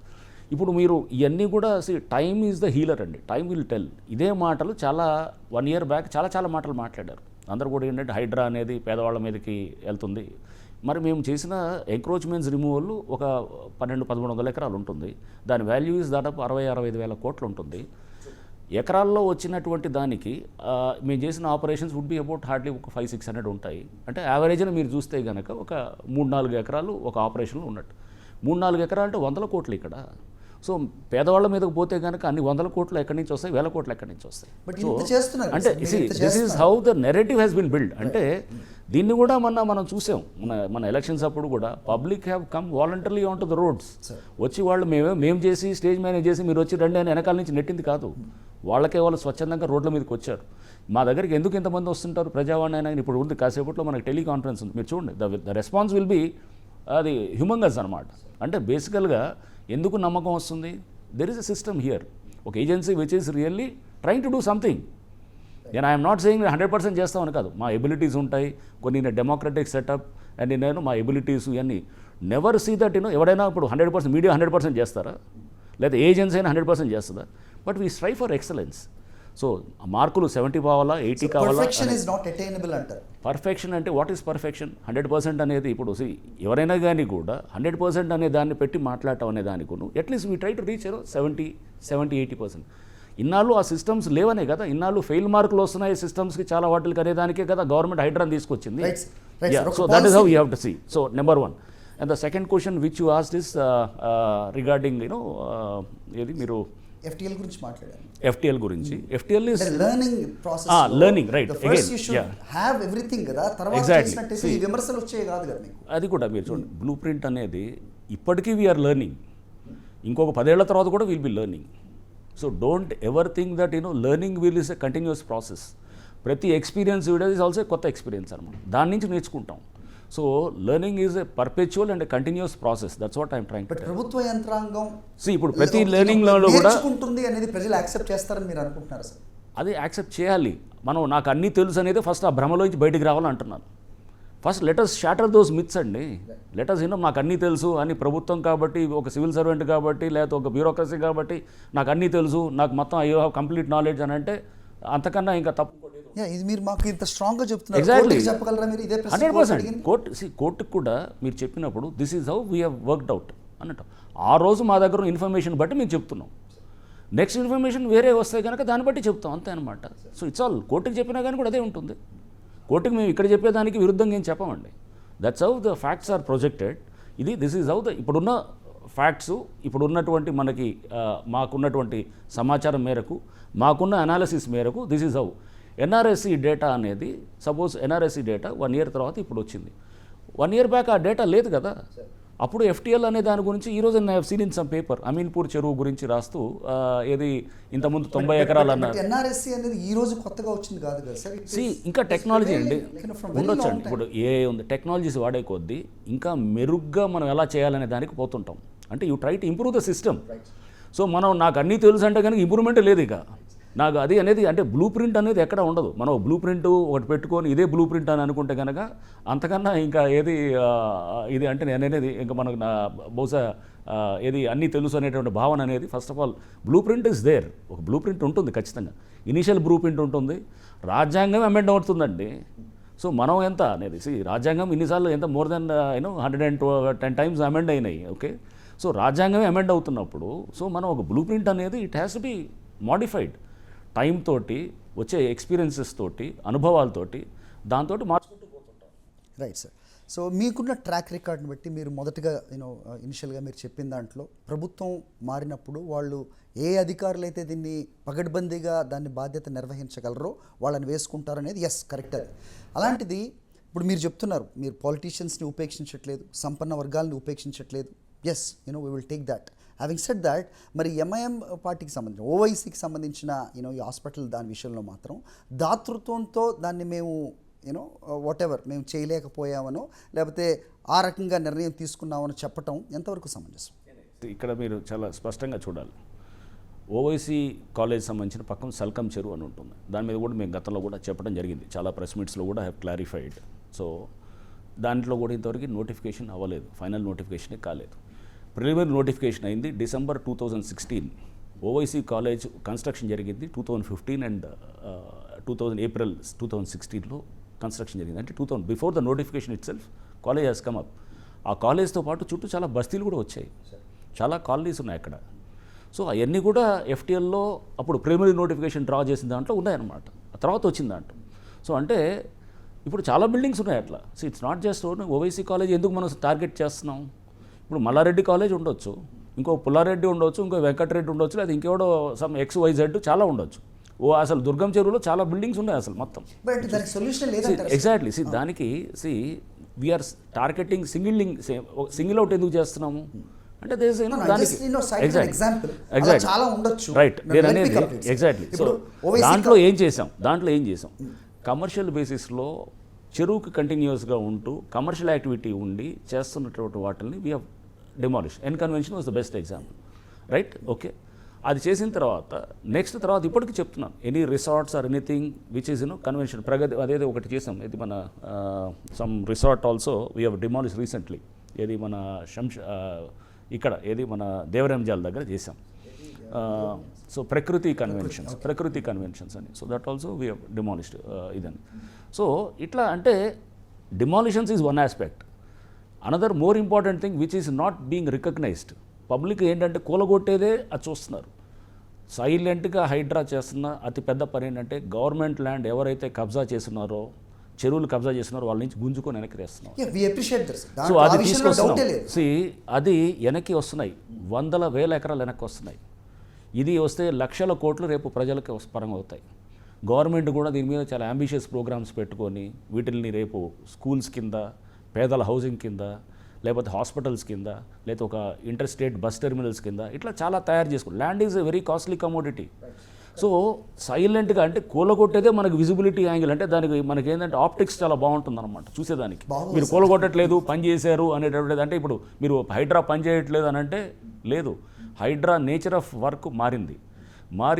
ఇప్పుడు మీరు ఇవన్నీ కూడా టైమ్ ఈజ్ ద హీలర్ అండి, టైమ్ విల్ టెల్. ఇదే మాటలు చాలా 1 year బ్యాక్ చాలా మాటలు మాట్లాడారు అందరూ కూడా. ఏంటంటే హైడ్రా అనేది పేదవాళ్ళ మీదకి వెళ్తుంది. మరి మేము చేసిన ఎంక్రోచ్మెంట్స్ రిమూవల్ ఒక 1200-1300 ఎకరాలు ఉంటుంది, దాని వాల్యూ ఈజ్ దాదాపు 60-65 వేల కోట్లు ఉంటుంది. ఎకరాల్లో వచ్చినటువంటి దానికి మేము చేసిన operations would be about hardly ఒక 500-600 ఉంటాయి. అంటే యావరేజ్ని మీరు చూస్తే కనుక ఒక 3-4 ఎకరాలు ఒక ఆపరేషన్లో ఉన్నట్టు. 3-4 ఎకరాలు అంటే 100 కోట్లు ఇక్కడ. సో పేదవాళ్ళ మీదకి పోతే కనుక అన్ని 100 కోట్లు ఎక్కడి నుంచి వస్తాయి, 1000 కోట్లు ఎక్కడి నుంచి వస్తాయి. అంటే this is how the narrative has been build. అంటే దీన్ని కూడా మనం చూసాం మన ఎలక్షన్స్ అప్పుడు కూడా public have come voluntarily on to the roads. వచ్చి వాళ్ళు మేము చేసి స్టేజ్ మేనేజ్ చేసి మీరు వచ్చి రండి అని వెనకాల నుంచి నెట్టింది కాదు, వాళ్ళకే వాళ్ళు స్వచ్ఛందంగా రోడ్ల మీదకి వచ్చారు. మా దగ్గరికి ఎందుకు ఇంతమంది వస్తుంటారు ప్రజావాణి అయినా ఇప్పుడు ఉంది, కాసేపట్లో మనకి టెలికాన్ఫరెన్స్ ఉంది, మీరు చూడండి. ద రెస్పాన్స్ విల్ బి అది హ్యూమంగస్ అనమాట. అంటే బేసికల్గా ఎందుకు నమ్మకం వస్తుంది, there is a system here, ఒక agency which is really trying to do something. నేను ఐఎమ్ నాట్ సేయింగ్ 100% చేస్తామని కాదు, మా ఎబిలిటీస్ ఉంటాయి కొన్ని, డెమోక్రటిక్ సెటప్ అండ్ నేను మా ఎబిలిటీస్ ఇవన్నీ. నెవర్ సీ దట్ ఎవడైనా ఇప్పుడు 100% మీడియా 100% చేస్తారా, లేదా ఏజెన్సీ అయినా 100% చేస్తుందా? But we strive for excellence. So మార్కులు 70 కావాలా 80 కావాలా? పర్ఫెక్షన్ అంటే వాట్ ఈస్ పర్ఫెక్షన్? 100% అనేది ఇప్పుడు ఎవరైనా కానీ కూడా 100% అనే దాన్ని పెట్టి మాట్లాడటం అనే దానికి at least we try to reach 70-80%. ఇన్నాళ్ళు ఆ సిస్టమ్స్ లేవనే కదా, ఇన్నాళ్ళు ఫెయిల్ మార్కులు వస్తున్నాయి సిస్టమ్స్కి చాలా వాటికి అనేదానికే కదా గవర్నమెంట్ హైడ్రాన్ తీసుకొచ్చింది. So that is how you have to see. So number 1. And the second question which you asked is regarding ఏది మీరు FTL గురించి మాట్లాడారు. FTL గురించి. FTL is learning process. Learning, right. First you should have everything కదా, తర్వాత చేసినట్టు ఈ విమర్శలు వచ్చే కాదు కదా మీకు. అది కూడా మీరు చూడండి, బ్లూ ప్రింట్ అనేది ఇప్పటికీ వీఆర్ లెర్నింగ్, ఇంకొక 10 ఏళ్ల తర్వాత కూడా will be learning. So don't ever think that learning will is a continuous process. ప్రతి ఎక్స్పీరియన్స్ ఇస్ ఆల్సో కొత్త ఎక్స్పీరియన్స్ అనమాట, దాని నుంచి నేర్చుకుంటాం. So learning is a perpetual and continuous process. That's what I'm trying. But ప్రభుత్వ యంత్రాంగం ఇప్పుడు ప్రతి లెర్నింగ్లో కూడా నేర్చుకుంటుంది అనేది ప్రజలు యాక్సెప్ట్ చేస్తారని మీరు అనుకుంటున్నారు సార్? అది యాక్సెప్ట్ చేయాలి. నాకు అన్నీ తెలుసు అనేది ఫస్ట్ ఆ భ్రమలోంచి బయటికి రావాలని అంటున్నాను. First let us shatter those myths అండి. లెటస్ నాకు అన్నీ తెలుసు అని ప్రభుత్వం కాబట్టి, ఒక సివిల్ సర్వెంట్ కాబట్టి, లేకపోతే ఒక బ్యూరోక్రసీ కాబట్టి నాకు అన్నీ తెలుసు, నాకు మొత్తం ఐ హ్యావ్ కంప్లీట్ నాలెడ్జ్ అని అంటే అంతకన్నా ఇంకా తప్పు. ఇది మీరు మాకు ఇంత స్ట్రాంగ్గా చెప్తున్నారు. ఎగ్జాక్ట్లీ చెప్పగలరా మీరు? ఇదే 100%. కోర్టుకు కూడా మీరు చెప్పినప్పుడు this is how we have worked out అన్నట్టు. ఆ రోజు మా దగ్గర ఇన్ఫర్మేషన్ బట్టి మేము చెప్తున్నాం. నెక్స్ట్ ఇన్ఫర్మేషన్ వేరే వస్తాయి కనుక దాన్ని బట్టి చెప్తాం, అంతే అనమాట. So it's all. కోర్టుకి చెప్పినా కానీ కూడా అదే ఉంటుంది. కోర్టుకి మేము ఇక్కడ చెప్పేదానికి విరుద్ధంగా ఏం చెప్పమండి. That's how the facts are projected. This is how the ఇప్పుడున్న ఫ్యాక్ట్స్, ఇప్పుడున్నటువంటి మనకి మాకున్నటువంటి సమాచారం మేరకు, మాకున్న అనాలిసిస్ మేరకు this is how. NRSC data అనేది, సపోజ్ ఎన్ఆర్ఎస్సి డేటా 1 year తర్వాత ఇప్పుడు వచ్చింది. 1 year బ్యాక్ ఆ డేటా లేదు కదా. అప్పుడు ఎఫ్టీఎల్ అనే దాని గురించి ఈరోజు I have seen in some paper Ameenpur చెరువు గురించి రాస్తూ ఏది ఇంతకుముందు 90 ఎకరాలు అన్నారు. ఎన్ఆర్ఎస్సి అనేది ఈ రోజు కొత్తగా వచ్చింది కాదు కదా సార్. ఇంకా టెక్నాలజీ అండి ఉండొచ్చండి. ఇప్పుడు ఏ ఉంది, టెక్నాలజీస్ వాడే కొద్దీ ఇంకా మెరుగ్గా మనం ఎలా చేయాలనే దానికి పోతుంటాం. అంటే you try to improve the system. So మనం నాకు అన్నీ తెలుసు అంటే కనుక ఇంప్రూవ్మెంట్ లేదు. ఇక నాకు అది అనేది అంటే బ్లూ ప్రింట్ అనేది ఎక్కడ ఉండదు. మనం బ్లూ ప్రింట్ ఒకటి పెట్టుకొని ఇదే బ్లూ ప్రింట్ అని అనుకుంటే కనుక అంతకన్నా ఇంకా ఏది ఇది అంటే నేను అనేది ఇంకా మనకు బహుశా ఏది అన్నీ తెలుసు అనేటువంటి భావన అనేది, first of all blueprint is there. ఒక బ్లూ ప్రింట్ ఉంటుంది ఖచ్చితంగా. ఇనీషియల్ బ్లూ ప్రింట్ ఉంటుంది. రాజ్యాంగం అమెండ్ అవుతుందండి. సో మనం ఎంత అనేది రాజ్యాంగం ఇన్నిసార్లు ఎంత మోర్ దెన్ 110 times అమెండ్ అయినాయి. ఓకే, సో రాజ్యాంగమే అమెండ్ అవుతున్నప్పుడు సో మనం ఒక బ్లూ ప్రింట్ అనేది it has to be modified. Time తోటి వచ్చే ఎక్స్పీరియన్సెస్ తోటి, అనుభవాలతోటి, దాంతో మార్చుకుంటూ పోతుంటాం. Right sir. సో మీకున్న ట్రాక్ రికార్డ్ని బట్టి మీరు మొదటగా ఇనిషియల్గా మీరు చెప్పిన దాంట్లో ప్రభుత్వం మారినప్పుడు వాళ్ళు ఏ అధికారులు అయితే దీన్ని పగడ్బందీగా దాన్ని బాధ్యత నిర్వహించగలరో వాళ్ళని వేసుకుంటారు అనేది ఎస్ కరెక్ట్. అది అలాంటిది ఇప్పుడు మీరు చెప్తున్నారు, మీరు పాలిటీషియన్స్ని ఉపేక్షించట్లేదు, సంపన్న వర్గాలని ఉపేక్షించట్లేదు. Yes we will take that. Having said that, మరి ఎంఐఎం పార్టీకి సంబంధించిన, ఓవైసీకి సంబంధించిన ఈ హాస్పిటల్ దాని విషయంలో మాత్రం దాతృత్వంతో దాన్ని మేము వాట్ ఎవర్ మేము చేయలేకపోయామనో లేకపోతే ఆ రకంగా నిర్ణయం తీసుకున్నామని చెప్పటం ఎంతవరకు సమంజసం? ఇక్కడ మీరు చాలా స్పష్టంగా చూడాలి. ఓవైసీ కాలేజ్ సంబంధించిన పక్కన సల్కం చెరువు అని ఉంటుంది. దాని మీద కూడా మేము గతంలో కూడా చెప్పడం జరిగింది. చాలా ప్రెస్ మీట్స్లో కూడా హ్యావ్ క్లారిఫైడ్. సో దాంట్లో కూడా ఇంతవరకు నోటిఫికేషన్ అవ్వలేదు, ఫైనల్ నోటిఫికేషనే కాలేదు. ప్రిలిమినరీ నోటిఫికేషన్ అయింది December 2016. ఓవైసీ కాలేజ్ కన్స్ట్రక్షన్ జరిగింది 2015 అండ్ April 2016లో కన్స్ట్రక్షన్ జరిగింది. అంటే 2000 before the notification it self college has come up. ఆ కాలేజ్తో పాటు చుట్టూ చాలా బస్తీలు కూడా వచ్చాయి, చాలా కాలనీస్ ఉన్నాయి అక్కడ. సో అవన్నీ కూడా ఎఫ్టీఎల్లో అప్పుడు ప్రిలిమినరీ నోటిఫికేషన్ డ్రా చేసిన దాంట్లో ఉన్నాయన్నమాట. ఆ తర్వాత వచ్చింది దాంట్లో. సో అంటే ఇప్పుడు చాలా బిల్డింగ్స్ ఉన్నాయి అట్లా. So it's not just Owaisi college ఎందుకు మనం టార్గెట్ చేస్తున్నాం. ఇప్పుడు మల్లారెడ్డి కాలేజ్ ఉండొచ్చు, ఇంకో పుల్లారెడ్డి ఉండొచ్చు, ఇంకో వెంకటరెడ్డి ఉండొచ్చు, లేదా ఇంకెవడో సమ్ XYZ చాలా ఉండొచ్చు. అసలు దుర్గం చెరువులో చాలా బిల్డింగ్స్ ఉన్నాయి అసలు మొత్తం. ఎగ్జాక్ట్లీ. దానికి వీఆర్ టార్గెటింగ్ సింగిల్ అవుట్ ఎందుకు చేస్తున్నాము అంటే రైట్ నేను అనేది ఎగ్జాక్ట్లీ. సో దాంట్లో ఏం చేసాం కమర్షియల్ బేసిస్లో చెరువుకి కంటిన్యూస్గా ఉంటూ కమర్షియల్ యాక్టివిటీ ఉండి చేస్తున్నటువంటి వాటిని we have demolish. Convention was the best example, right? Okay, అది చేసిన తర్వాత తర్వాత ఇప్పటికీ చెప్తున్నాను, any resorts or anything which is convention Pragathi అదేదో ఒకటి చేసాం. ఇది మన some resort also we have demolish recently. ఏది మన ఇక్కడ ఏది మన దేవరాంజాల దగ్గర చేసాం. సో ప్రకృతి కన్వెన్షన్స్ అని. So that also we have demolished ఇదని. సో ఇట్లా అంటే demolitions is one aspect. Another more important thing which is not being recognised. Public ఏంటంటే కూలగొట్టేదే అది చూస్తున్నారు. సైలెంట్గా హైడ్రా చేస్తున్న అతి పెద్ద పని ఏంటంటే గవర్నమెంట్ ల్యాండ్ ఎవరైతే కబ్జా చేస్తున్నారో, చెరువులు కబ్జా చేస్తున్నారో వాళ్ళ నుంచి గుంజుకొని వెనక్కి వేస్తున్నాం. సో అది తీసుకొస్తున్నాం. అది వెనక్కి వస్తున్నాయి, 100,000 ఎకరాలు వెనక్కి వస్తున్నాయి. ఇది వస్తే లక్షల కోట్లు రేపు ప్రజలకు పరంగా అవుతాయి. గవర్నమెంట్ కూడా దీని మీద చాలా అంబిషియస్ ప్రోగ్రామ్స్ పెట్టుకొని వీటిని రేపు స్కూల్స్ కింద, పేదల హౌసింగ్ కింద, లేకపోతే హాస్పిటల్స్ కింద, లేకపోతే ఒక ఇంటర్ స్టేట్ బస్ టెర్మినల్స్ కింద ఇట్లా చాలా తయారు చేసుకో. Land is a very costly commodity. So సైలెంట్గా అంటే కూలగొట్టేదే మనకు విజిబిలిటీ యాంగిల్. అంటే దానికి మనకి ఏంటంటే ఆప్టిక్స్ చాలా బాగుంటుంది అనమాట చూసేదానికి. మీరు కూలగొట్టట్లేదు, పని చేశారు అనేటప్పుడు అంటే ఇప్పుడు మీరు హైడ్రా పని చేయట్లేదు అని అంటే లేదు. హైడ్రా నేచర్ ఆఫ్ వర్క్ మారింది.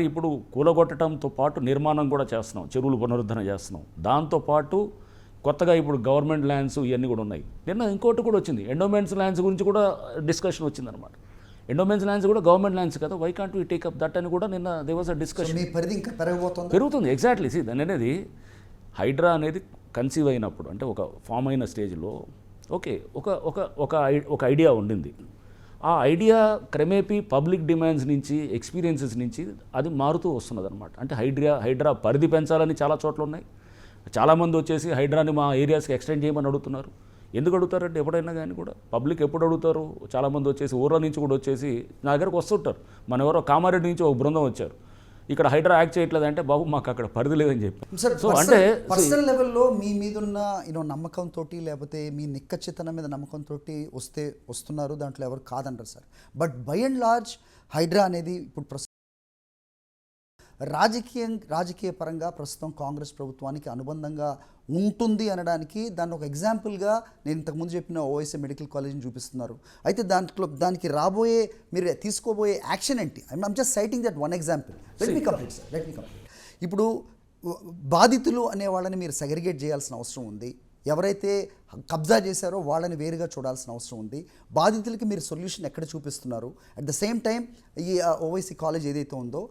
ఇప్పుడు కూలగొట్టడంతో పాటు నిర్మాణం కూడా చేస్తున్నాం, చెరువులు పునరుద్ధరణ చేస్తున్నాం. దాంతోపాటు కొత్తగా ఇప్పుడు గవర్నమెంట్ ల్యాండ్స్ ఇవన్నీ కూడా ఉన్నాయి. నిన్న ఇంకోటి కూడా వచ్చింది, ఎండోమెంట్స్ ల్యాండ్స్ గురించి కూడా డిస్కషన్ వచ్చిందనమాట. ఎండోమెంట్స్ ల్యాండ్స్ కూడా గవర్నమెంట్ ల్యాండ్స్ కదా, why can't we take up that అని కూడా నిన్న దే వాజ్ అ డిస్కషన్. మీ పరిధి ఇంకా పెరుగుతుంది ఎగ్జాక్ట్లీ. సి దాని అనేది హైడ్రా అనేది కన్సీవ్ అయినప్పుడు అంటే ఒక ఫామ్ అయిన స్టేజ్లో ఓకే ఒక ఐడియా ఉండింది. ఆ ఐడియా క్రమేపీ పబ్లిక్ డిమాండ్స్ నుంచి ఎక్స్పీరియన్సెస్ నుంచి అది మారుతూ వస్తున్నది అనమాట. అంటే హైడ్రా పరిధి పెంచాలని చాలా చోట్ల ఉన్నాయి. చాలామంది వచ్చేసి హైడ్రాని మా ఏరియాస్కి ఎక్స్టెండ్ చేయమని అడుగుతున్నారు. ఎందుకు అడుగుతారంటే ఎప్పుడైనా కానీ కూడా పబ్లిక్ ఎప్పుడు అడుగుతారు, చాలామంది వచ్చేసి ఊర్ల నుంచి కూడా వచ్చేసి నా దగ్గరకు వస్తుంటారు. మన ఎవరో కామారెడ్డి నుంచి ఒక బృందం వచ్చారు, ఇక్కడ హైడ్రా యాక్ట్ చేయట్లేదు అంటే బాబు మాకు అక్కడ పరిధి లేదని చెప్పి. సో అంటే పర్సనల్ లెవెల్లో మీ మీదున్న నమ్మకంతో లేకపోతే మీ నిక్కచ్చితనం మీద నమ్మకంతో వస్తున్నారు, దాంట్లో ఎవరు కాదనరు sir. But by and large HYDRAA అనేది ఇప్పుడు రాజకీయ పరంగా ప్రస్తుతం కాంగ్రెస్ ప్రభుత్వానికి అనుబంధంగా ఉంటుంది అనడానికి దాన్ని ఒక ఎగ్జాంపుల్గా నేను ఇంతకుముందు చెప్పిన ఓఎస్ఏ మెడికల్ కాలేజ్ని చూపిస్తున్నారు. అయితే దానికి మీరు తీసుకోబోయే యాక్షన్ ఏంటి? I'm just citing that one example. Let me complete sir, let me complete. ఇప్పుడు బాధితులు అనే వాళ్ళని మీరు సెగ్రిగేట్ చేయాల్సిన అవసరం ఉంది. ఎవరైతే కబ్జా చేశారో వాళ్ళని వేరుగా చూడాల్సిన అవసరం ఉంది. బాధితులకి మీరు సొల్యూషన్ ఎక్కడ చూపిస్తున్నారు? అట్ ద సేమ్ టైం ఈ ఓవైసీ కాలేజ్ ఏదైతే ఉందో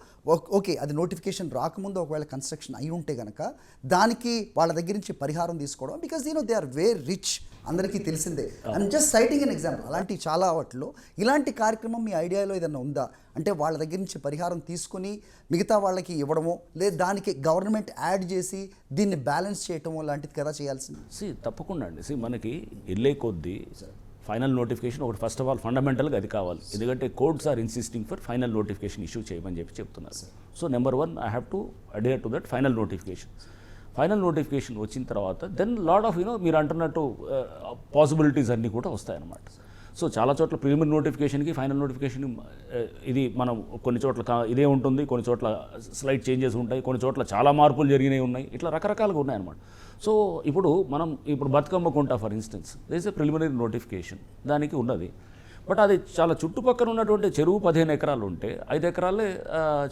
ఓకే అది నోటిఫికేషన్ రాకముందు ఒకవేళ కన్స్ట్రక్షన్ అయి ఉంటే కనుక దానికి వాళ్ళ దగ్గర నుంచి పరిహారం తీసుకోవడం, because they are very rich, అందరికీ తెలిసిందే. I'm just citing an example. అలాంటి చాలా వాటిలో ఇలాంటి కార్యక్రమం మీ ఐడియాలో ఏదైనా ఉందా? అంటే వాళ్ళ దగ్గర నుంచి పరిహారం తీసుకుని మిగతా వాళ్ళకి ఇవ్వడమో, లేదా దానికి గవర్నమెంట్ యాడ్ చేసి దీన్ని బ్యాలెన్స్ చేయటమో లాంటిది కదా చేయాల్సింది. తప్పకుండా అండి. మనకి వెళ్ళే కొద్దీ ఫైనల్ నోటిఫికేషన్ ఒకటి ఫస్ట్ ఆఫ్ ఆల్ ఫండమెంటల్గా అది కావాలి. ఎందుకంటే courts are insisting for final notification issue చేయమని చెప్తున్నారు. So number 1 I have to adhere to that final notification. Final notification వచ్చిన తర్వాత దెన్ లాట్ ఆఫ్ మీరు అంటున్నట్టు పాసిబిలిటీస్ అన్నీ కూడా వస్తాయన్నమాట. సో చాలా చోట్ల ప్రిలిమినరీ నోటిఫికేషన్కి ఫైనల్ నోటిఫికేషన్ ఇది మనం కొన్ని చోట్ల ఇదే ఉంటుంది, కొన్ని చోట్ల స్లైట్ చేంజెస్ ఉంటాయి, కొన్ని చోట్ల చాలా మార్పులు జరిగినవి ఉన్నాయి, ఇట్లా రకరకాలుగా ఉన్నాయన్నమాట. సో ఇప్పుడు బతుకమ్మ కుంట for instance this a preliminary notification దానికి ఉన్నది. బట్ అది చాలా చుట్టుపక్కల ఉన్నటువంటి చెరువు 15 ఎకరాలు ఉంటే 5 ఎకరాలే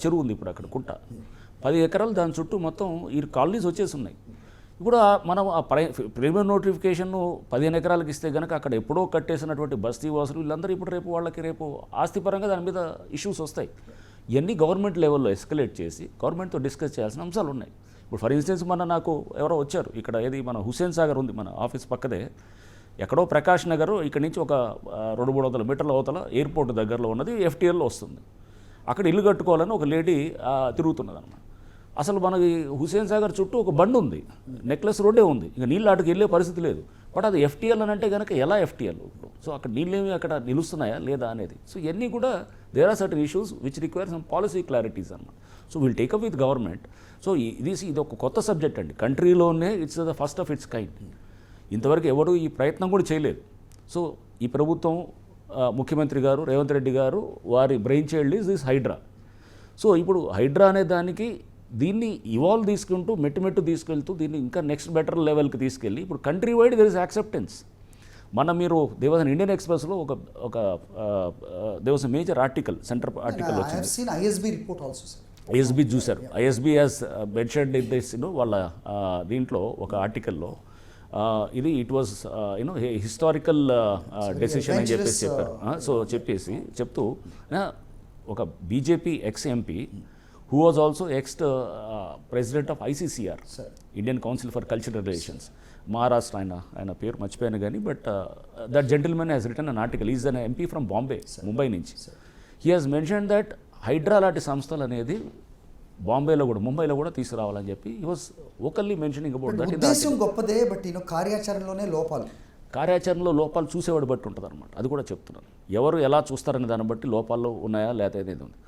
చెరువు ఉంది. ఇప్పుడు అక్కడ కుంట 10 ఎకరాలు, దాని చుట్టూ మొత్తం ఈ కాలనీస్ వచ్చేసి ఉన్నాయి. ఇప్పుడు మనం ఆ ప్రిలిమినరీ నోటిఫికేషన్ 15 ఎకరాలకు ఇస్తే కనుక అక్కడ ఎప్పుడో కట్టేసినటువంటి బస్తీ వాసులు వీళ్ళందరూ ఇప్పుడు రేపు ఆస్తిపరంగా దాని మీద ఇష్యూస్ వస్తాయి. ఇవన్నీ గవర్నమెంట్ లెవెల్లో ఎస్కలేట్ చేసి గవర్నమెంట్తో డిస్కస్ చేయాల్సిన అంశాలు ఉన్నాయి. ఇప్పుడు ఫర్ ఇన్స్టెన్స్ నాకు ఎవరో వచ్చారు, ఇక్కడ ఏది మన హుస్సేన్ సాగర్ ఉంది మన ఆఫీస్ పక్కదే, ఎక్కడో ప్రకాష్ నగర్ ఇక్కడ నుంచి ఒక 200-300 మీటర్ల అవతల ఎయిర్పోర్ట్ దగ్గరలో ఉన్నది, FTLలో వస్తుంది. అక్కడ ఇల్లు కట్టుకోవాలని ఒక లేడీ తిరుగుతున్నది అనమాట. అసలు మనకి హుస్సేన్ సాగర్ చుట్టూ ఒక బండి ఉంది, నెక్లెస్ రోడ్డే ఉంది, ఇంకా నీళ్ళు అటుకు వెళ్ళే పరిస్థితి లేదు. బట్ అది FTL అని అంటే కనుక ఎలా FTL ఇప్పుడు? సో అక్కడ నీళ్ళేమి అక్కడ నిలుస్తున్నాయా లేదా అనేది. సో ఇవన్నీ కూడా there are certain issues which require some policy clarities అన్నమాట. So will take up with government. So ఇది ఒక కొత్త సబ్జెక్ట్ అండి, కంట్రీలోనే it's the first of its kind. ఇంతవరకు ఎవరు ఈ ప్రయత్నం కూడా చేయలేదు. సో ఈ ప్రభుత్వం ముఖ్యమంత్రి గారు రేవంత్ రెడ్డి గారు వారి brain child is this HYDRAA. So ఇప్పుడు హైడ్రా అనే దానికి దీన్ని ఇవాల్వ్ తీసుకుంటూ మెట్టు తీసుకెళ్తూ దీన్ని ఇంకా నెక్స్ట్ బెటర్ లెవెల్కి తీసుకెళ్ళి ఇప్పుడు country wide there is acceptance. మీరు దేవాసన్ ఇండియన్ ఎక్స్ప్రెస్లో ఒక దేవాసన్ మేజర్ ఆర్టికల్ సెంటర్ ఆర్టికల్ వచ్చింది. ISB చూశారు. ISB has mentioned in this వాళ్ళ దీంట్లో ఒక ఆర్టికల్లో ఇది ఇట్ వాజ్ హిస్టారికల్ డెసిషన్ అని చెప్పారు. సో చెప్తూ ఒక BJP ex-MP who was also ex-president of ICCR, Indian Council for Cultural Relations, Maharashtra, ఆయన పేరు మర్చిపోయాను కానీ, but that gentlemen has written an article. Is an MP from Bombay, Mumbai నుంచి. He has mention that HYDRAA లాంటి సంస్థలు అనేది బాంబేలో కూడా ముంబైలో కూడా తీసుకురావాలని చెప్పి he was vocally mentioning about that. ఉద్దేశం గొప్పదే, బట్ కార్యాచరణలో లోపాలు చూసేవాడు బట్టి ఉంటుంది అనమాట. అది కూడా చెప్తున్నాను, ఎవరు ఎలా చూస్తారనే దాన్ని బట్టి లోపాలు ఉన్నాయా లేకపోతే అనేది ఉంది.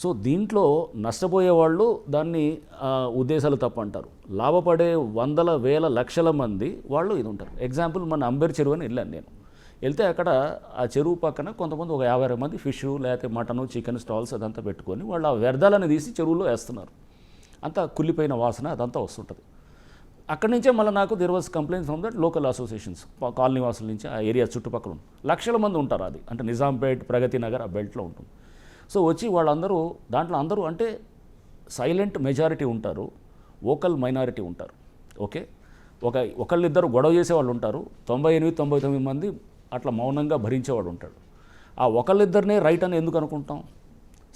సో దీంట్లో నష్టపోయేవాళ్ళు దాన్ని ఉద్దేశాలు తప్పు అంటారు, లాభపడే వందల వేల లక్షల మంది వాళ్ళు ఇది ఉంటారు. ఎగ్జాంపుల్ మన అంబేర్ చెరువు అని వెళ్ళాను నేను. వెళ్తే అక్కడ ఆ చెరువు పక్కన కొంతమంది ఒక 50 మంది ఫిష్ లేకపోతే మటను చికెన్ స్టాల్స్ అదంతా పెట్టుకొని వాళ్ళు ఆ వ్యర్థాలను తీసి చెరువులో వేస్తున్నారు. అంతా కుళ్ళిపోయిన వాసన అదంతా వస్తుంటుంది. అక్కడి నుంచే మళ్ళీ నాకు there was complaint from that local associations, colony వాసుల నుంచి ఆ ఏరియా చుట్టుపక్కల లక్షల మంది ఉంటారు. అది అంటే నిజాంపేట్, ప్రగతి నగర్ ఆ బెల్ట్లో ఉంటుంది. సో వచ్చి వాళ్ళందరూ దాంట్లో అందరూ అంటే సైలెంట్ మెజారిటీ ఉంటారు, వోకల్ మైనారిటీ ఉంటారు. ఓకే, ఒకళ్ళిద్దరు గొడవ చేసేవాళ్ళు ఉంటారు, 98-99 మంది అట్లా మౌనంగా భరించేవాడు ఉంటాడు. ఆ ఒకళ్ళిద్దరినే రైట్ అని ఎందుకు అనుకుంటాం?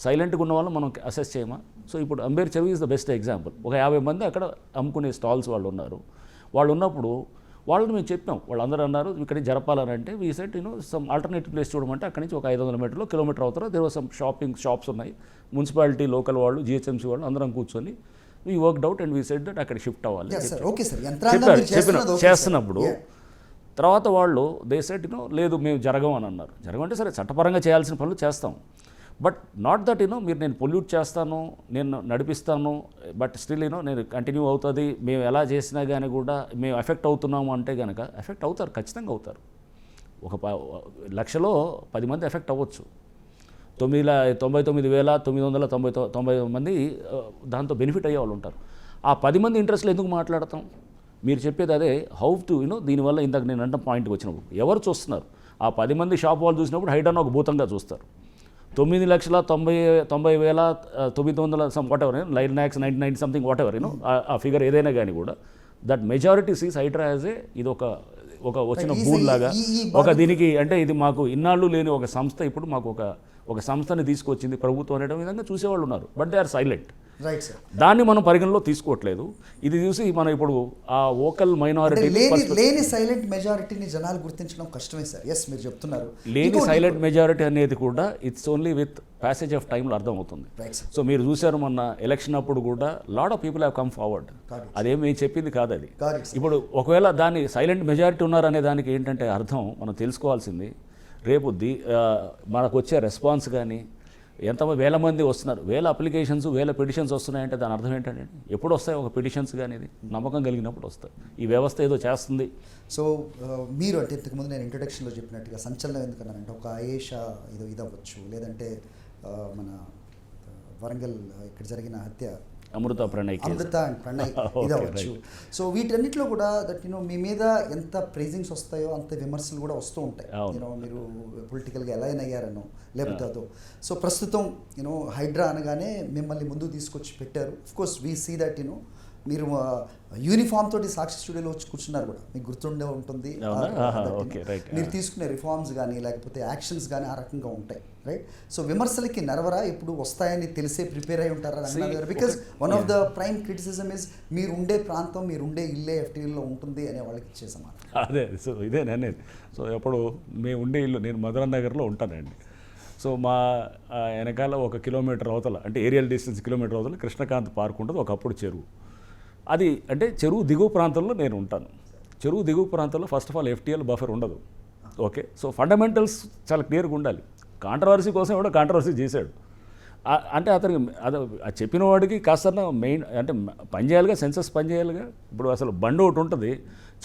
సైలెంట్గా ఉన్న వాళ్ళు మనం అసెస్ చేయమా? సో ఇప్పుడు అంబేర్ చెరువు ఈజ్ ద బెస్ట్ ఎగ్జాంపుల్. ఒక 50 మంది అక్కడ అమ్ముకునే స్టాల్స్ వాళ్ళు ఉన్నారు. వాళ్ళు ఉన్నప్పుడు వాళ్ళని మేము చెప్పాం, వాళ్ళందరూ అన్నారు ఇక్కడ జరపాలని. అంటే we set some alternative place చూడమంటే అక్కడి నుంచి ఒక 500 మీటర్లు కిలోమీటర్ అవుతారో దేర్ వాజ్ సమ్ షాప్స్ ఉన్నాయి. మున్సిపాలిటీ లోకల్ వాళ్ళు, జిహెచ్ఎంసీ వాళ్ళు అందరం కూర్చొని we worked out and we set that అక్కడ షిఫ్ట్ అవ్వాలి చేస్తున్నప్పుడు తర్వాత వాళ్ళు దే సెట్ లేదు మేము జరగం అని అన్నారు. జరగమంటే సరే చట్టపరంగా చేయాల్సిన పనులు చేస్తాం, బట్ నాట్ దట్ మీరు నేను పొల్యూట్ చేస్తాను, నేను నడిపిస్తాను, బట్ స్టిల్ నేను కంటిన్యూ అవుతుంది, మేము ఎలా చేసినా కానీ కూడా మేము ఎఫెక్ట్ అవుతున్నాము అంటే కనుక ఎఫెక్ట్ అవుతారు, ఖచ్చితంగా అవుతారు. ఒక లక్షలో 10 మంది ఎఫెక్ట్ అవ్వచ్చు. 99,990 మంది దాంతో బెనిఫిట్ అయ్యే వాళ్ళు ఉంటారు. ఆ 10 మంది ఇంట్రెస్ట్లో ఎందుకు మాట్లాడతాం? మీరు చెప్పేది అదే, హౌ టు దీనివల్ల ఇందాక నేను అంటే పాయింట్కి వచ్చినప్పుడు ఎవరు చూస్తున్నారు? ఆ 10 మంది షాప్ వాళ్ళు చూసినప్పుడు హైడ్రాను ఒక భూతంగా చూస్తారు. 9,90,900 some whatever 9,99 something whatever ఆ ఫిగర్ ఏదైనా కానీ కూడా that majority sees HYDRAA as a ఇది ఒక వచ్చిన బూన్ లాగా ఒక దీనికి అంటే ఇది మాకు ఇన్నాళ్ళు లేని ఒక సంస్థ ఇప్పుడు మాకు ఒక సంస్థని తీసుకొచ్చింది ప్రభుత్వం అనే విధంగా చూసేవాళ్ళు ఉన్నారు. But they are silent. Right sir. దాన్ని మనం పరిగణలో తీసుకోవట్లేదు. ఇది చూసి మనం ఇప్పుడు ఆ వోకల్ మైనారిటీ లేని సైలెంట్ మెజారిటీని జనాలు గుర్తించడం కష్టమే సార్. ఎస్ మీరు చెప్తున్నారు. లేని సైలెంట్ మెజారిటీ అనేది కూడా it's only with passage of టైంలో అర్థమవుతుంది. సో మీరు చూశారు మొన్న ఎలక్షన్ అప్పుడు కూడా lot of people have come forward. అదేం మేము చెప్పింది కాదు అది. ఇప్పుడు ఒకవేళ దాన్ని సైలెంట్ మెజారిటీ ఉన్నారనే దానికి ఏంటంటే అర్థం మనం తెలుసుకోవాల్సింది, రేపు మనకు వచ్చే రెస్పాన్స్ కానీ వేల మంది వస్తున్నారు, వేల అప్లికేషన్స్, వేల పిటిషన్స్ వస్తున్నాయంటే దాని అర్థం ఏంటంటే ఎప్పుడు వస్తాయి ఒక పిటిషన్స్ కానీ ఇది నమ్మకం కలిగినప్పుడు వస్తాయి. ఈ వ్యవస్థ ఏదో చేస్తుంది. సో మీరు అంటే ఇంతకుముందు నేను ఇంట్రొడక్షన్లో చెప్పినట్టుగా సంచలనం ఎందుకన్నానంటే ఒక ఆయేషా ఇది అవ్వచ్చు, లేదంటే మన వరంగల్ ఇక్కడ జరిగిన హత్య అమృత అండ్ ప్రణయ్ ఇది అవ్వచ్చు. సో వీటన్నిటిలో కూడా దట్ మీ మీద ఎంత ప్రైజింగ్స్ వస్తాయో అంత విమర్శలు కూడా వస్తూ ఉంటాయి. మీరు పొలిటికల్గా ఎలా అయ్యారనో లేకపోతే అదో. సో ప్రస్తుతం హైడ్రా అనగానే మిమ్మల్ని ముందుకు తీసుకొచ్చి పెట్టారు. అఫ్కోర్స్ వీ సీ దట్ మీరు యూనిఫామ్ తోటి సాక్షి స్టూడియోలో వచ్చి కూర్చున్నారు కూడా, మీకు గుర్తుండే ఉంటుంది. మీరు తీసుకునే రిఫార్మ్స్ కానీ లేకపోతే యాక్షన్స్ కానీ ఆ రకంగా ఉంటాయి. రైట్. సో విమర్శలకి నెరవరా ఎప్పుడు వస్తాయని తెలిసే ప్రిపేర్ అయి ఉంటారా రంగనాథ్ గారు? Because one of the prime criticism is మీరు ఉండే ప్రాంతం, మీరు ఉండే ఇల్లే FTLలో ఉంటుంది అనే వాళ్ళకి ఇచ్చే సమాధానం అదే. సో ఇదే నేను ఎప్పుడు మేము ఉండే ఇల్లు నేను మధురా నగర్లో ఉంటానండి. సో మా వెనకాల 1 కిలోమీటర్ అవతల అంటే ఏరియల్ డిస్టెన్స్ కిలోమీటర్ అవతల కృష్ణకాంత్ పార్క్ ఉంటుంది, ఒకప్పుడు చెరువు. అది అంటే చెరువు దిగువ ప్రాంతంలో నేను ఉంటాను. చెరువు దిగువ ప్రాంతంలో first of all FTL buffer ఉండదు. ఓకే. సో ఫండమెంటల్స్ చాలా క్లియర్గా ఉండాలి. కాంట్రవర్సీ కోసం కూడా కాంట్రవర్సీ చేశాడు అంటే అతనికి అది చెప్పిన వాడికి కాస్త మెయిన్ అంటే పనిచేయాలిగా, సెన్సస్ పనిచేయాలిగా. ఇప్పుడు అసలు బండి ఒకటి ఉంటుంది,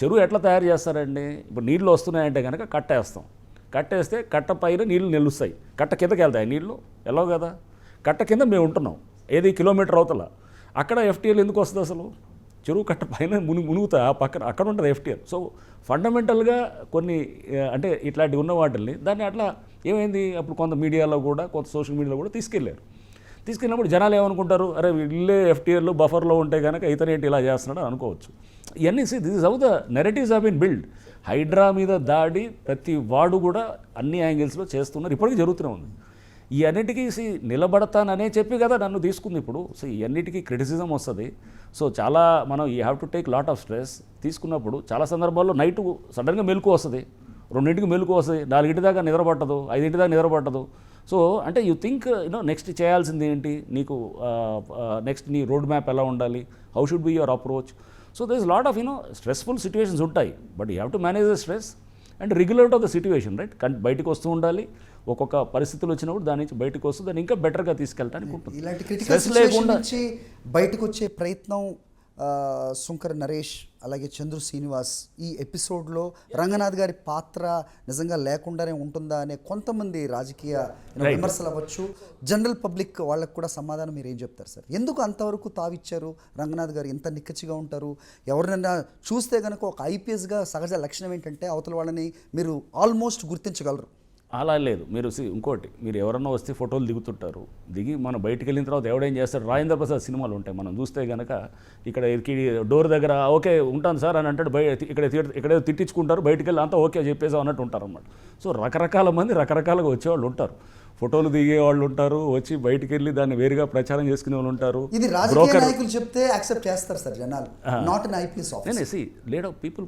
చెరువు ఎట్లా తయారు చేస్తారండి? ఇప్పుడు నీళ్ళు వస్తున్నాయంటే కనుక కట్టేస్తాం, కట్టేస్తే కట్ట పైన నీళ్ళు నిలుస్తాయి, కట్ట కిందకి వెళ్తాయి నీళ్ళు వెళ్ళవు కదా. కట్ట కింద మేము ఉంటున్నాం, ఏది కిలోమీటర్ అవతల. అక్కడ FTL ఎందుకు వస్తుంది అసలు? చెరువు కట్ట పైన మునుగుతా పక్కన అక్కడ ఉంటుంది FTL. సో ఫండమెంటల్గా కొన్ని అంటే ఇట్లాంటివి ఉన్న వాటిని దాన్ని అట్లా ఏమైంది అప్పుడు కొంత మీడియాలో కూడా కొంత సోషల్ మీడియాలో కూడా తీసుకెళ్ళినప్పుడు జనాలు ఏమనుకుంటారు, అరే వీళ్ళే FTL బఫర్లో ఉంటే కనుక ఇతనేంటి ఇలా చేస్తున్నాడు అనుకోవచ్చు. ఇవన్నీ this is how the narratives have been build. HYDRAA మీద దాడి ప్రతి వాడు కూడా అన్ని యాంగిల్స్లో చేస్తున్నారు, ఇప్పటికీ జరుగుతూనే ఉంది. ఈ అన్నిటికీ నిలబడతాననే చెప్పి కదా నన్ను తీసుకుంది ఇప్పుడు. సో ఈ అన్నిటికీ క్రిటిసిజం వస్తుంది. సో చాలా మనం you have to take lot of stress తీసుకున్నప్పుడు. చాలా సందర్భాల్లో నైట్ సడన్గా మెలకు వస్తుంది, 2ంటికి మెలకు వస్తుంది, 4 దాకా నిద్రపట్టదు, 5 దాకా నిద్రపట్టదు. సో అంటే యూ థింక్ నెక్స్ట్ చేయాల్సింది ఏంటి, నీకు నెక్స్ట్ నీ రోడ్ మ్యాప్ ఎలా ఉండాలి, how should be your approach. So there is lot of stressful situations ఉంటాయి, but you have to manage the stress and regulate of the situation. Right. బయటకు వస్తూ ఉండాలి, ఒక్కొక్క పరిస్థితులు వచ్చినప్పుడు దాని నుంచి బయటకు వస్తూ దాన్ని ఇంకా బెటర్గా తీసుకెళ్ళడానికి ఉంటుంది. ఇలాంటి క్రిటికల్ సిచ్యువేషన్ నుంచి బయటకు వచ్చే ప్రయత్నం సుంకర నరేష్ అలాగే చంద్రు శ్రీనివాస్ ఈ ఎపిసోడ్లో రంగనాథ్ గారి పాత్ర నిజంగా లేకుండానే ఉంటుందా అనే కొంతమంది రాజకీయ విమర్శలు అవ్వచ్చు, జనరల్ పబ్లిక్ వాళ్ళకు కూడా సమాధానం మీరు ఏం చెప్తారు సార్? ఎందుకు అంతవరకు తావిచ్చారు? రంగనాథ్ గారు ఎంత నిక్కచ్చిగా ఉంటారు, ఎవరినైనా చూస్తే కనుక ఒక IPSగా సహజ లక్షణం ఏంటంటే అవతల వాళ్ళని మీరు ఆల్మోస్ట్ గుర్తించగలరు. అలా లేదు. మీరు ఇంకోటి, మీరు ఎవరన్నా వస్తే ఫోటోలు దిగుతుంటారు, దిగి మనం బయటికి వెళ్ళిన తర్వాత ఎవడేం చేస్తాడు, రాజేంద్ర ప్రసాద్ సినిమాలు ఉంటాయి మనం చూస్తే కనుక, ఇక్కడ డోర్ దగ్గర ఓకే ఉంటాను సార్ అని అంటాడు, ఇక్కడే తిట్టించుకుంటారు, బయటికి వెళ్ళి అంతా ఓకే చెప్పేసాం అన్నట్టు ఉంటారు అన్నమాట. సో రకరకాల మంది రకరకాలుగా వచ్చేవాళ్ళు ఉంటారు, ఫోటోలు దిగే వాళ్ళు ఉంటారు, వచ్చి బయటికి వెళ్ళి దాన్ని వేరుగా ప్రచారం చేసుకునే వాళ్ళు ఉంటారు. ఇది రాజకీయ నాయకులు చెప్తే యాక్సెప్ట్ చేస్తారు సార్ జనాలు, నాట్ ఎన్ ఐపీఎస్ ఆఫీసర్. నేను late of people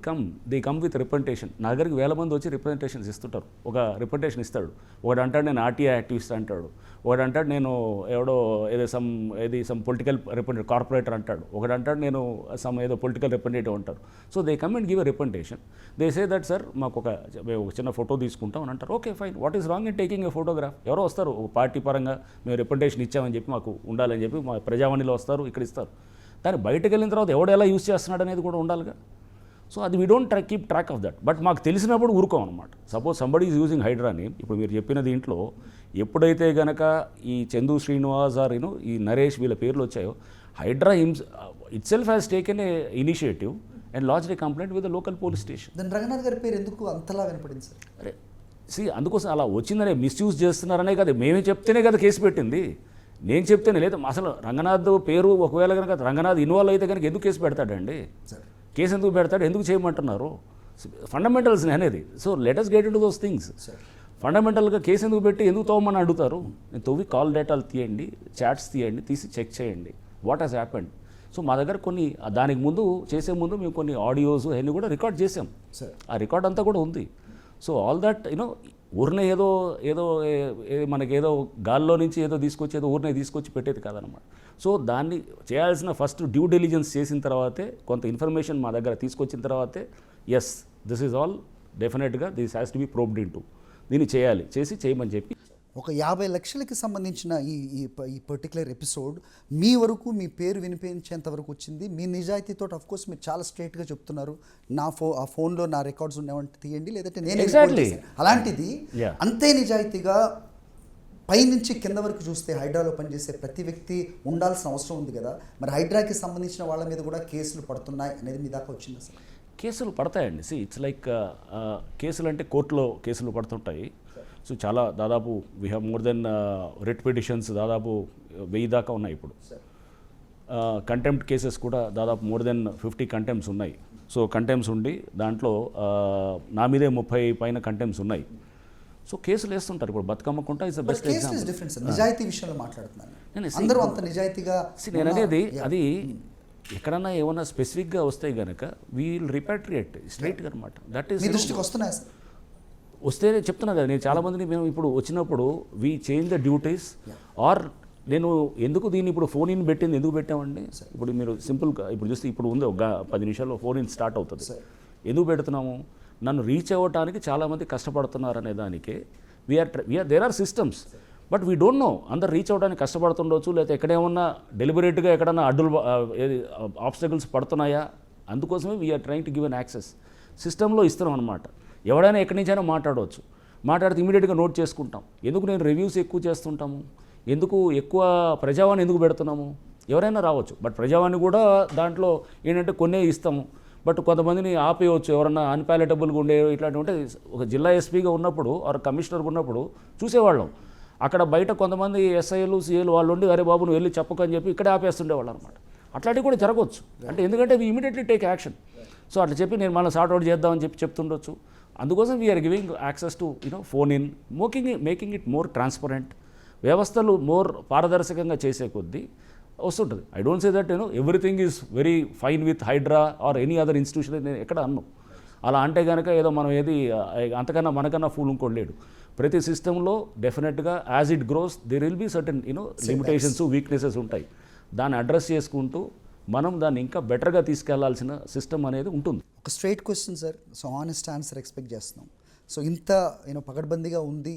they come with representation. నా దగ్గరికి 1000 మంది వచ్చి రిప్రజెంటేషన్స్ ఇస్తుంటారు. ఒక రిప్రజెంటేషన్ ఇస్తాడు, ఒకటి అంటాడు నేను ఆర్టీఐ యాక్టివిస్ట్ అంటాడు, ఒకటి అంటాడు నేను ఎవడో సమ్ పొలిటికల్ రిప్రజెంటేటివ్ కార్పొరేటర్ అంటాడు, ఒకటి అంటాడు నేను ఏదో పొలిటికల్ రిప్రజెంటేటివ్ అంటారు. So they come and give a representation. They say that sir మాకు ఒక చిన్న ఫోటో తీసుకుంటాం అని అంటారు. Okay fine, what is wrong in taking a photograph? ఎవరో వస్తారు ఒక పార్టీ పరంగా మేము రిప్రజెంటేషన్ ఇచ్చామని చెప్పి మాకు ఉండాలని చెప్పి మా ప్రజావాణిలో వస్తారు, ఇక్కడ ఇస్తారు. దాన్ని బయటకు వెళ్ళిన తర్వాత ఎవడు ఎలా యూజ్ చేస్తున్నాడు అనేది కూడా ఉండాలిగా. సో అది we don't keep track of that. But మాకు తెలిసినప్పుడు ఊరుకోం అనమాట. సపోజ్ సంబడి ఈజ్ యూజింగ్ హైడ్రాని, ఇప్పుడు మీరు చెప్పిన దీంట్లో ఎప్పుడైతే గనక ఈ చందు శ్రీనివాస్ ఆర్ ఈ నరేష్ వీళ్ళ పేర్లు వచ్చాయో, HYDRAA itself has taken a initiative and lodged a complaint with the local police station. దాని రంగనాథ్ గారి పేరు ఎందుకు అంతలా వినపడింది సార్? అరే అందుకోసం అలా వచ్చిందనే మిస్యూజ్ చేస్తున్నారనే కదా, మేమే చెప్తేనే కదా కేసు పెట్టింది. నేను చెప్తేనే లేదు. అసలు రంగనాథ్ పేరు ఒకవేళ కనుక రంగనాథ్ ఇన్వాల్వ్ అయితే కనుక ఎందుకు కేసు పెడతాడండి? కేసు ఎందుకు పెడతాడు? ఎందుకు చేయమంటున్నారు? ఫండమెంటల్స్ అనేది. So let us get into those things. ఫండమెంటల్గా కేసు ఎందుకు పెట్టి ఎందుకు తవ్వమని అడుగుతారు? నేను తవ్వి కాల్ డేటాలు తీయండి, చాట్స్ తీయండి, తీసి చెక్ చేయండి వాట్ హ్యాస్ హ్యాపెండ్. సో మా దగ్గర కొన్ని దానికి ముందు చేసే ముందు మేము కొన్ని ఆడియోస్ అవన్నీ కూడా రికార్డ్ చేసాం. ఆ రికార్డ్ అంతా కూడా ఉంది. సో ఆల్ దట్ ఊరినే ఏదో మనకేదో గాల్లో నుంచి ఏదో తీసుకొచ్చి ఊరినే తీసుకొచ్చి పెట్టేది కాదనమాట. సో దాన్ని చేయాల్సిన ఫస్ట్ డ్యూ డెలిజెన్స్ చేసిన తర్వాతే, కొంత ఇన్ఫర్మేషన్ మా దగ్గర తీసుకొచ్చిన తర్వాతే ఎస్ దిస్ ఈజ్ ఆల్ డెఫినెట్గా this has to B probed in to, దీన్ని చేయమని చెప్పి. ఒక 50 లక్షలకి సంబంధించిన ఈ పర్టికులర్ ఎపిసోడ్ మీ వరకు, మీ పేరు వినిపించేంత వరకు వచ్చింది. మీ నిజాయితీతో ఆఫ్ కోర్స్ మీరు చాలా స్ట్రైట్గా చెప్తున్నారు, ఆ ఫోన్లో నా రికార్డ్స్ ఉన్నాయంటే తీయండి, లేదంటే నేను అలాంటిది అంతే నిజాయితీగా పైనుంచి కింద వరకు చూస్తే హైడ్రాలో పనిచేసే ప్రతి వ్యక్తి ఉండాల్సిన అవసరం ఉంది కదా. మరి హైడ్రాకి సంబంధించిన వాళ్ళ మీద కూడా కేసులు పడుతున్నాయి అనేది మీ దాకా వచ్చింది అసలు? కేసులు పడతాయండి. ఇట్స్ లైక్ కేసులు అంటే కోర్టులో కేసులు పడుతుంటాయి. సో చాలా దాదాపు we have more than writ petitions దాదాపు 1000 దాకా ఉన్నాయి ఇప్పుడు. కంటెంప్ట్ కేసెస్ కూడా దాదాపు మోర్ దెన్ 50 కంటెంప్ట్స్ ఉన్నాయి. సో కంటెంప్ట్స్ ఉండి దాంట్లో నా మీదే 30 పైన కంటెంప్ట్స్ ఉన్నాయి. సో కేసులు వేస్తుంటారు. ఇప్పుడు బతుకమ్మ కుంట ఇస్ ద బెస్ట్ ఎగ్జాంపుల్. నిజాయితీ విషయంలో మాట్లాడుతున్నాను, అందరూ అంత నిజాయితీగా. నేను అనేది అది ఎక్కడన్నా ఏమన్నా స్పెసిఫిక్గా వస్తే కనుక వీల్ రిపాట్రియేట్ స్ట్రైట్గా అనమాట. దట్ ఈస్ దృష్టికి వస్తున్నాయి సార్. వస్తే చెప్తున్నా కదా, నేను చాలామందిని మేము ఇప్పుడు వచ్చినప్పుడు we change the duties. Or నేను ఎందుకు దీన్ని ఇప్పుడు ఫోన్ ఇన్ పెట్టింది ఎందుకు పెట్టామండి? ఇప్పుడు మీరు సింపుల్గా ఇప్పుడు చూస్తే ఇప్పుడు ఉంది ఒక 10 నిమిషాల్లో ఫోన్ ఇన్ స్టార్ట్ అవుతుంది. ఎందుకు పెడుతున్నాము? నన్ను రీచ్ అవ్వటానికి చాలామంది కష్టపడుతున్నారు అనే దానికి there are systems, but we don't know. అందరు రీచ్ అవ్వడానికి కష్టపడుతుండొచ్చు, లేకపోతే ఎక్కడేమన్నా డెలిబరేట్గా ఎక్కడన్నా అడ్డులు ఆబ్స్టకల్స్ పడుతున్నాయా, అందుకోసమే we're trying to give an access. సిస్టంలో ఇస్తున్నాం అనమాట. ఎవడైనా ఎక్కడి నుంచైనా మాట్లాడితే ఇమీడియట్గా నోట్ చేసుకుంటాం. ఎందుకు నేను రివ్యూస్ ఎక్కువ చేస్తుంటాము, ఎందుకు ఎక్కువ ప్రజావాణి ఎందుకు పెడుతున్నాము? ఎవరైనా రావచ్చు, బట్ ప్రజావాణి కూడా దాంట్లో ఏంటంటే కొన్నే ఇస్తాము, బట్ కొంతమందిని ఆపేయవచ్చు. ఎవరన్నా అన్పాలటబుల్గా ఉండే ఇట్లాంటివి ఉంటే ఒక జిల్లా ఎస్పీగా ఉన్నప్పుడు ఆర్ కమిషనర్గా ఉన్నప్పుడు చూసేవాళ్ళం. అక్కడ బయట కొంతమంది ఎస్ఐలు సిఐలు వాళ్ళు ఉండి అరే బాబు నువ్వు వెళ్ళి చెప్పకని చెప్పి ఇక్కడే ఆపేస్తుండేవాళ్ళు అనమాట. అట్లాంటివి కూడా జరగవచ్చు. అంటే ఎందుకంటే we immediately take action. So అట్లా చెప్పి నేను మళ్ళీ సార్ట్అవుట్ చేద్దామని చెప్తుండొచ్చు. అందుకోసం we're giving access to phone in, making it more transparent. వ్యవస్థలు మోర్ పారదర్శకంగా చేసే కొద్దీ వస్తుంటుంది. I don't say that everything is very fine with HYDRAA or any other institution. నేను ఎక్కడ అన్నాను అలా అంటే కనుక ఏదో మనం అంతకన్నా మనకన్నా ఫూల్ ఇంకోలేడు. ప్రతి సిస్టంలో డెఫినెట్గా as it grows there will be certain limitations, weaknesses ఉంటాయి. దాన్ని అడ్రస్ చేసుకుంటూ మనం దాన్ని ఇంకా బెటర్గా తీసుకెళ్లాల్సిన సిస్టమ్ అనేది ఉంటుంది. ఒక straight question sir, so honest answer expect చేస్తున్నాం. సో ఇంత పకడ్బందీగా ఉంది,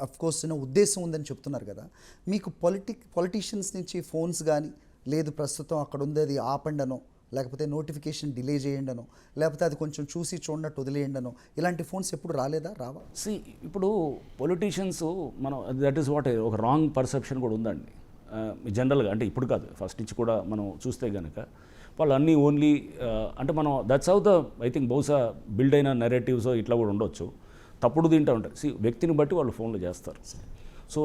అఫ్ కోర్స్ ఉద్దేశం ఉందని చెప్తున్నారు కదా. మీకు పొలిటీషియన్స్ నుంచి ఫోన్స్ కానీ, లేదు ప్రస్తుతం అక్కడ ఉంది అది ఆపండనో, లేకపోతే నోటిఫికేషన్ డిలే చేయండనో, లేకపోతే అది కొంచెం చూసి చూడనట్టు వదిలేయండనో, ఇలాంటి ఫోన్స్ ఎప్పుడు రావా? ఇప్పుడు పొలిటీషియన్స్ మనం దట్ ఈస్ వాట్ ఒక రాంగ్ పర్సెప్షన్ కూడా ఉందండి జనరల్గా. అంటే ఇప్పుడు కాదు, ఫస్ట్ నుంచి కూడా మనం చూస్తే కనుక వాళ్ళు అన్నీ ఓన్లీ అంటే మనం that's how the I think బహుశా బిల్డ్ అయిన నెరేటివ్స్ ఇట్లా కూడా ఉండొచ్చు. తప్పుడు తింటూ ఉంటారు. వ్యక్తిని బట్టి వాళ్ళు ఫోన్లు చేస్తారు. సో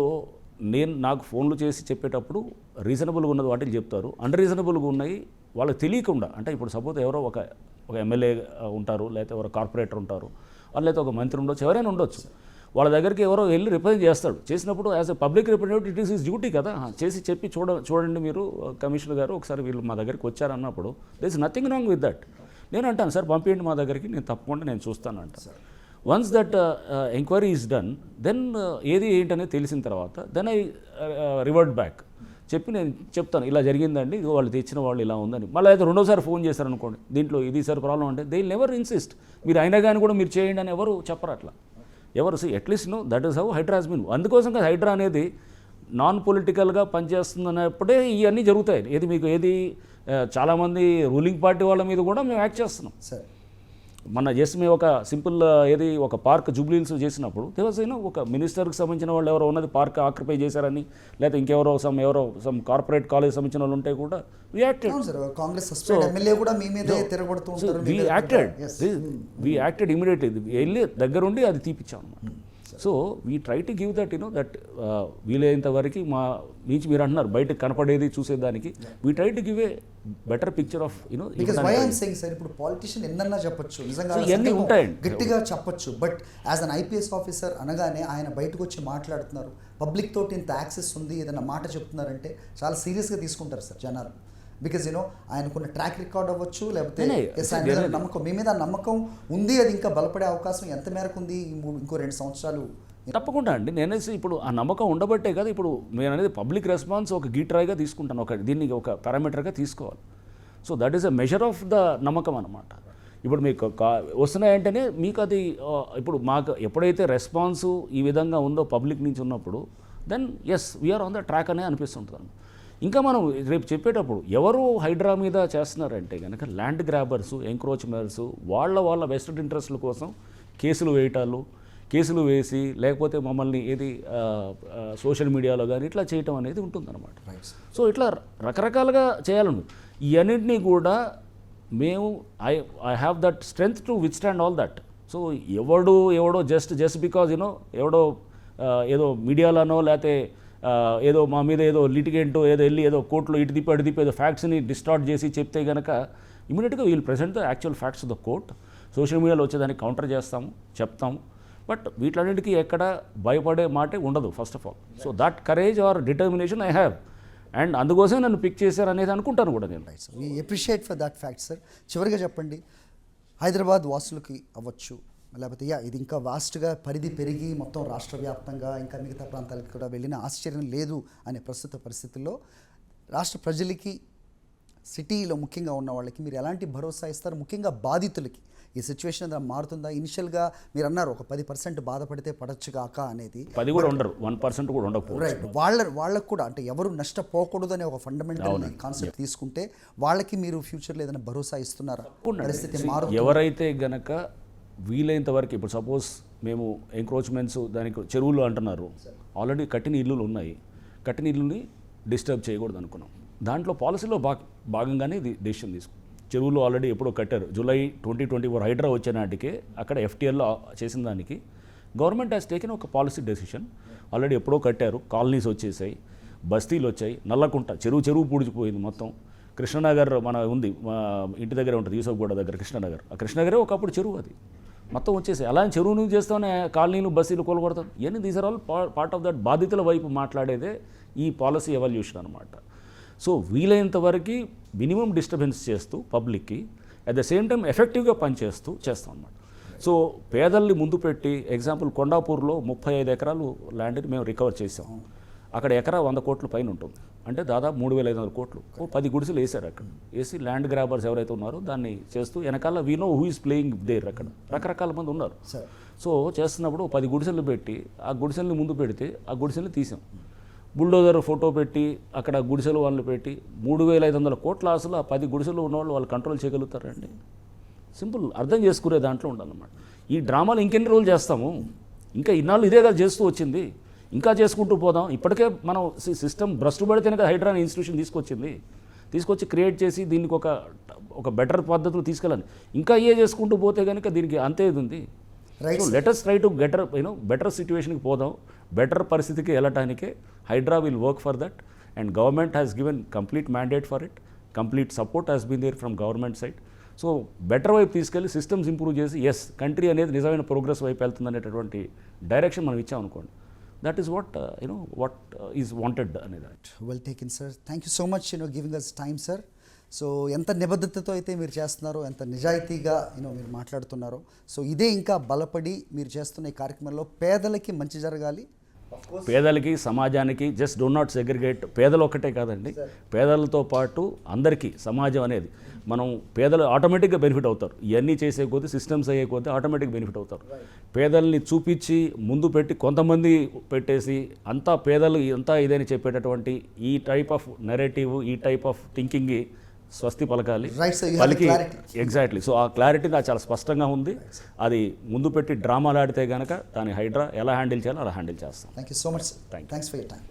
నాకు ఫోన్లు చేసి చెప్పేటప్పుడు రీజనబుల్గా ఉన్నది వాటికి చెప్తారు, అన్రీజనబుల్గా ఉన్నాయి వాళ్ళకి తెలియకుండా. అంటే ఇప్పుడు సపోజ్ ఎవరో ఒక ఎమ్మెల్యే ఉంటారు, లేకపోతే ఎవరో కార్పొరేటర్ ఉంటారు, లేకపోతే ఒక మంత్రి ఉండొచ్చు, ఎవరైనా ఉండొచ్చు. వాళ్ళ దగ్గరికి ఎవరో వెళ్ళి రిప్రజెంట్ చేస్తాడు. చేసినప్పుడు as a public representative it is his duty కదా, చేసి చెప్పి చూడండి మీరు కమిషనర్ గారు ఒకసారి వీళ్ళు మా దగ్గరికి వచ్చారన్నప్పుడు this nothing wrong with that. నేను అంటాను సార్ పంపించండి మా దగ్గరికి, నేను తప్పకుండా నేను చూస్తాను అంటాను. Once that enquiry is done, then ఏది ఏంటనేది తెలిసిన తర్వాత దెన్ ఐ రివర్ట్ బ్యాక్ చెప్పి నేను చెప్తాను ఇలా జరిగిందండి, ఇది వాళ్ళు తెచ్చిన వాళ్ళు ఇలా ఉందని. మళ్ళీ అయితే రెండోసారి ఫోన్ చేశారనుకోండి, దీంట్లో ఇది సార్ ప్రాబ్లం అంటే దే నెవర్ ఇన్సిస్ట్, మీరు అయినా కానీ కూడా మీరు చేయండి అని ఎవరు చెప్పరు. అట్లా ఎవరు at least that is how HYDRAA has been. అందుకోసం కదా హైడ్రా అనేది నాన్ పొలిటికల్గా పనిచేస్తుంది అన్నప్పుడే ఇవన్నీ జరుగుతాయి. ఏది మీకు ఏది చాలామంది రూలింగ్ పార్టీ వాళ్ళ మీద కూడా మేము యాక్ట్ చేస్తున్నాం. సరే, మన జస్ట్ మేము ఒక సింపుల్ ఏది ఒక పార్క్ జూబ్లీహిల్స్ చేసినప్పుడు దేవసైనా ఒక మినిస్టర్కి సంబంధించిన వాళ్ళు ఎవరో ఉన్నది పార్క్ ఆక్యుపై చేశారని, లేకపోతే ఇంకెవరో సమ్ కార్పొరేట్ కాలేజ్ సంబంధించిన వాళ్ళు ఉంటే కూడా we acted. Congress suspend MLA కూడా మీ మీదే తిరగబడుతూ ఉంటారు. వి యాక్టెడ్ ఇమీడియట్లీ, వెళ్ళి దగ్గరుండి అది తీపిచ్చాం అనమాట. So we try to give that that వీలైనంత వరకు మా నుంచి మీరు అంటున్నారు బయటకు కనపడేది చూసేదానికి we try to give a better picture of because why I'm saying sir, ఇప్పుడు పాలిటిషియన్ ఎన్నన్నా చెప్పొచ్చు, నిజంగా ఇవన్నీ ఉంటాయండి, గట్టిగా చెప్పొచ్చు, but as an IPS officer అనగానే ఆయన బయటకు వచ్చి మాట్లాడుతున్నారు, పబ్లిక్ తోటి ఇంత యాక్సెస్ ఉంది, ఏదైనా మాట చెప్తున్నారంటే చాలా సీరియస్గా తీసుకుంటారు సార్ జనాలు. బికాజ్ ఆయనకున్న ట్రాక్ రికార్డ్ అవ్వచ్చు, లేకపోతే నమ్మకం మీ మీద నమ్మకం ఉంది, అది ఇంకా బలపడే అవకాశం ఎంత మేరకు ఉంది ఇంకో 2 సంవత్సరాలు? తప్పకుండా అండి. నేనేసి ఇప్పుడు ఆ నమ్మకం ఉండబట్టే కదా ఇప్పుడు నేను అనేది పబ్లిక్ రెస్పాన్స్ ఒక గీట్రాయిగా తీసుకుంటాను, దీన్ని ఒక పారామీటర్గా తీసుకోవాలి. So that is a measure of the నమ్మకం అనమాట. ఇప్పుడు మీకు వస్తున్నాయంటేనే మీకు అది ఇప్పుడు మాకు ఎప్పుడైతే రెస్పాన్సు ఈ విధంగా ఉందో పబ్లిక్ నుంచి ఉన్నప్పుడు then yes we're on the track అనే అనిపిస్తుంటుంది. ఇంకా మనం రేపు చెప్పేటప్పుడు ఎవరు హైడ్రా మీద చేస్తున్నారంటే కనుక ల్యాండ్ గ్రాబర్సు, ఎంక్రోచ్మెంట్స్, వాళ్ళ వెస్టెడ్ ఇంట్రెస్ట్ల కోసం కేసులు వేసి లేకపోతే మమ్మల్ని ఏది సోషల్ మీడియాలో కానీ ఇట్లా చేయటం అనేది ఉంటుందన్నమాట. సో ఇట్లా రకరకాలుగా చేయాలను. ఇవన్నింటినీ కూడా మేము I have that strength to withstand all that. So ఎవడో జస్ట్ బికాజ్ ఎవడో ఏదో మీడియాలోనో లేకపోతే ఏదో మా మీద ఏదో లిటిగెంటో ఏదో వెళ్ళి ఏదో కోర్టులో ఇటు తిప్పి ఏదో ఫ్యాక్ట్స్ని డిస్టార్ట్ చేసి చెప్తే కనుక ఇమీడియట్గా we'll present the actual facts the court. Social మీడియాలో వచ్చేదానికి కౌంటర్ చెప్తాము. బట్ వీటన్నిటికీ ఎక్కడ భయపడే మాటే ఉండదు first of all. So that courage or determination I have, and అందుకోసమే నన్ను పిక్ చేశారు అనేది అనుకుంటాను కూడా నేను. Right sir, we appreciate for that fact sir. చివరిగా చెప్పండి, హైదరాబాద్ వాసులకి అవ్వచ్చు, లేకపోతే ఇది ఇంకా వాస్ట్గా పరిధి పెరిగి మొత్తం రాష్ట్ర వ్యాప్తంగా ఇంకా మిగతా ప్రాంతాలకు కూడా వెళ్ళిన ఆశ్చర్యం లేదు అనే ప్రస్తుత పరిస్థితుల్లో రాష్ట్ర ప్రజలకి, సిటీలో ముఖ్యంగా ఉన్న వాళ్ళకి మీరు ఎలాంటి భరోసా ఇస్తారు? ముఖ్యంగా బాధితులకి ఈ సిచ్యువేషన్ ఏదైనా మారుతుందా? ఇనిషియల్గా మీరు అన్నారు ఒక 10% బాధపడితే పడచ్చు కాక అనేది, 10 కూడా ఉండరు, 1% కూడా ఉండకపోవచ్చు. రైట్, వాళ్ళకు కూడా అంటే ఎవరు నష్టపోకూడదు అనే ఒక ఫండమెంటల్ కాన్సెప్ట్ తీసుకుంటే వాళ్ళకి మీరు ఫ్యూచర్లో ఏదైనా భరోసా ఇస్తున్నారా? పరిస్థితి మారు ఎవరైతే గనక వీలైనంత వరకు ఇప్పుడు సపోజ్ మేము ఎంక్రోచ్మెంట్స్ దానికి చెరువులు అంటున్నారు, ఆల్రెడీ కట్టిన ఇల్లులు ఉన్నాయి, కట్టిన ఇల్లుని డిస్టర్బ్ చేయకూడదు అనుకున్నాం. దాంట్లో పాలసీలో భాగంగానే ఇది డెసిషన్ తీసుకున్నాం. చెరువులు ఆల్రెడీ ఎప్పుడో కట్టారు, జూలై 2024 హైడ్రా వచ్చే నాటికే అక్కడ FTLలో చేసిన దానికి గవర్నమెంట్ హ్యాస్ టేకెన్ ఒక పాలసీ డెసిషన్. ఆల్రెడీ ఎప్పుడో కట్టారు, కాలనీస్ వచ్చేసాయి, బస్తీలు వచ్చాయి, నల్లకుంట చెరువు పూడిచిపోయింది మొత్తం. కృష్ణనగర్ మన ఉంది, మా ఇంటి దగ్గర ఉంటుంది యూసఫ్గూడ దగ్గర కృష్ణనగర్, ఆ కృష్ణనగరే ఒకప్పుడు చెరువు, అది మొత్తం వచ్చేసాయి. అలాంటి చెరువు నుంచి చేస్తానే కాలనీలు బస్తీలు కూలగొడతాం. ఇవన్నీ these are all part of that. బాధితుల వైపు మాట్లాడేదే ఈ పాలసీ ఎవల్యూషన్ అనమాట. సో వీలైనంత వరకు మినిమం డిస్టర్బెన్స్ చేస్తూ పబ్లిక్కి అట్ ద సేమ్ టైం ఎఫెక్టివ్గా పనిచేస్తూ చేస్తాం అన్నమాట. సో పేదల్ని ముందు పెట్టి ఎగ్జాంపుల్ కొండాపూర్లో 35 ఎకరాలు ల్యాండ్ని మేము రికవర్ చేసాం. అక్కడ ఎకరా 100 కోట్ల పైన ఉంటుంది, అంటే దాదాపు 3,500 కోట్లు. 10 గుడిసెలు వేశారు అక్కడ. వేసి ల్యాండ్ గ్రాబర్స్ ఎవరైతే ఉన్నారో దాన్ని చేస్తూ వెనకాల we know who is playing there, అక్కడ రకరకాల మంది ఉన్నారు. సో చేస్తున్నప్పుడు 10 గుడిసెలు పెట్టి ఆ గుడిసెల్ని ముందు పెడితే ఆ గుడిసెల్ని తీసాం. బుల్డోజర్ ఫోటో పెట్టి అక్కడ గుడిసెలు వాళ్ళు పెట్టి 3,500 కోట్ల అసలు ఆ 10 గుడిసెలు ఉన్నవాళ్ళు వాళ్ళు కంట్రోల్ చేయగలుగుతారండి? సింపుల్, అర్థం చేసుకునే దాంట్లో ఉండాలన్నమాట. ఈ డ్రామాలు ఇంకెన్ని రోజులు చేస్తాము? ఇంకా ఇన్నాళ్ళు ఇదే కదా చేస్తూ వచ్చింది, ఇంకా చేసుకుంటూ పోదాం. ఇప్పటికే మనం సిస్టమ్ భ్రష్టు పడితేనే కదా హైడ్రా ఇన్స్టిట్యూషన్ తీసుకొచ్చి క్రియేట్ చేసి దీనికి ఒక బెటర్ పద్ధతులు తీసుకెళ్ళాలి. ఇంకా చేసుకుంటూ పోతే కనుక దీనికి అంతే ఉంది. Right, so sir. Let's try to get a better సిచ్యువేషన్కి పోదాం, బెటర్ పరిస్థితికి వెళ్ళటానికే HYDRAA will work for that. And government has given complete mandate for it, complete support has been there from government side. So better వైపు తీసుకెళ్ళి సిస్టమ్స్ ఇంప్రూవ్ చేసి ఎస్ కంట్రీ అనేది నిజమైన ప్రోగ్రెస్ వైపు వెళ్తుంది అనేటటువంటి డైరెక్షన్ మనం ఇచ్చాం అనుకోండి, that is what what is wanted అనేది. Well taken sir, thank you so much giving us time sir. So ఎంత నిబద్ధతతో అయితే మీరు చేస్తున్నారో, ఎంత నిజాయితీగా మీరు మాట్లాడుతున్నారో, సో ఇదే ఇంకా బలపడి మీరు చేస్తున్న ఈ కార్యక్రమంలో పేదలకి మంచి జరగాలి. పేదలకి, సమాజానికి, జస్ట్ డో నాట్ సెగ్రిగేట్ పేదలు ఒక్కటే కాదండి, పేదలతో పాటు అందరికీ సమాజం అనేది మనం పేదలు ఆటోమేటిక్గా బెనిఫిట్ అవుతారు. ఇవన్నీ చేసే కొద్దీ, సిస్టమ్స్ అయ్యే కొద్దీ ఆటోమేటిక్ బెనిఫిట్ అవుతారు. పేదల్ని చూపించి ముందు పెట్టి కొంతమంది పెట్టేసి అంతా పేదలు అంతా ఇదని చెప్పేటటువంటి ఈ టైప్ ఆఫ్ నెరేటివ్, ఈ టైప్ ఆఫ్ థింకింగ్ స్వస్తి పలకాలి. Right, sir, you have పలికి clarity. ఎగ్జాక్ట్లీ. సో ఆ క్లారిటీ నాకు చాలా స్పష్టంగా ఉంది. అది ముందు పెట్టి డ్రామాలు ఆడితే కనుక దాని హైడ్రా ఎలా హ్యాండిల్ చేయాలో అలా హ్యాండిల్ చేస్తాం. Thank you so much sir, Thank you. Thanks for your time.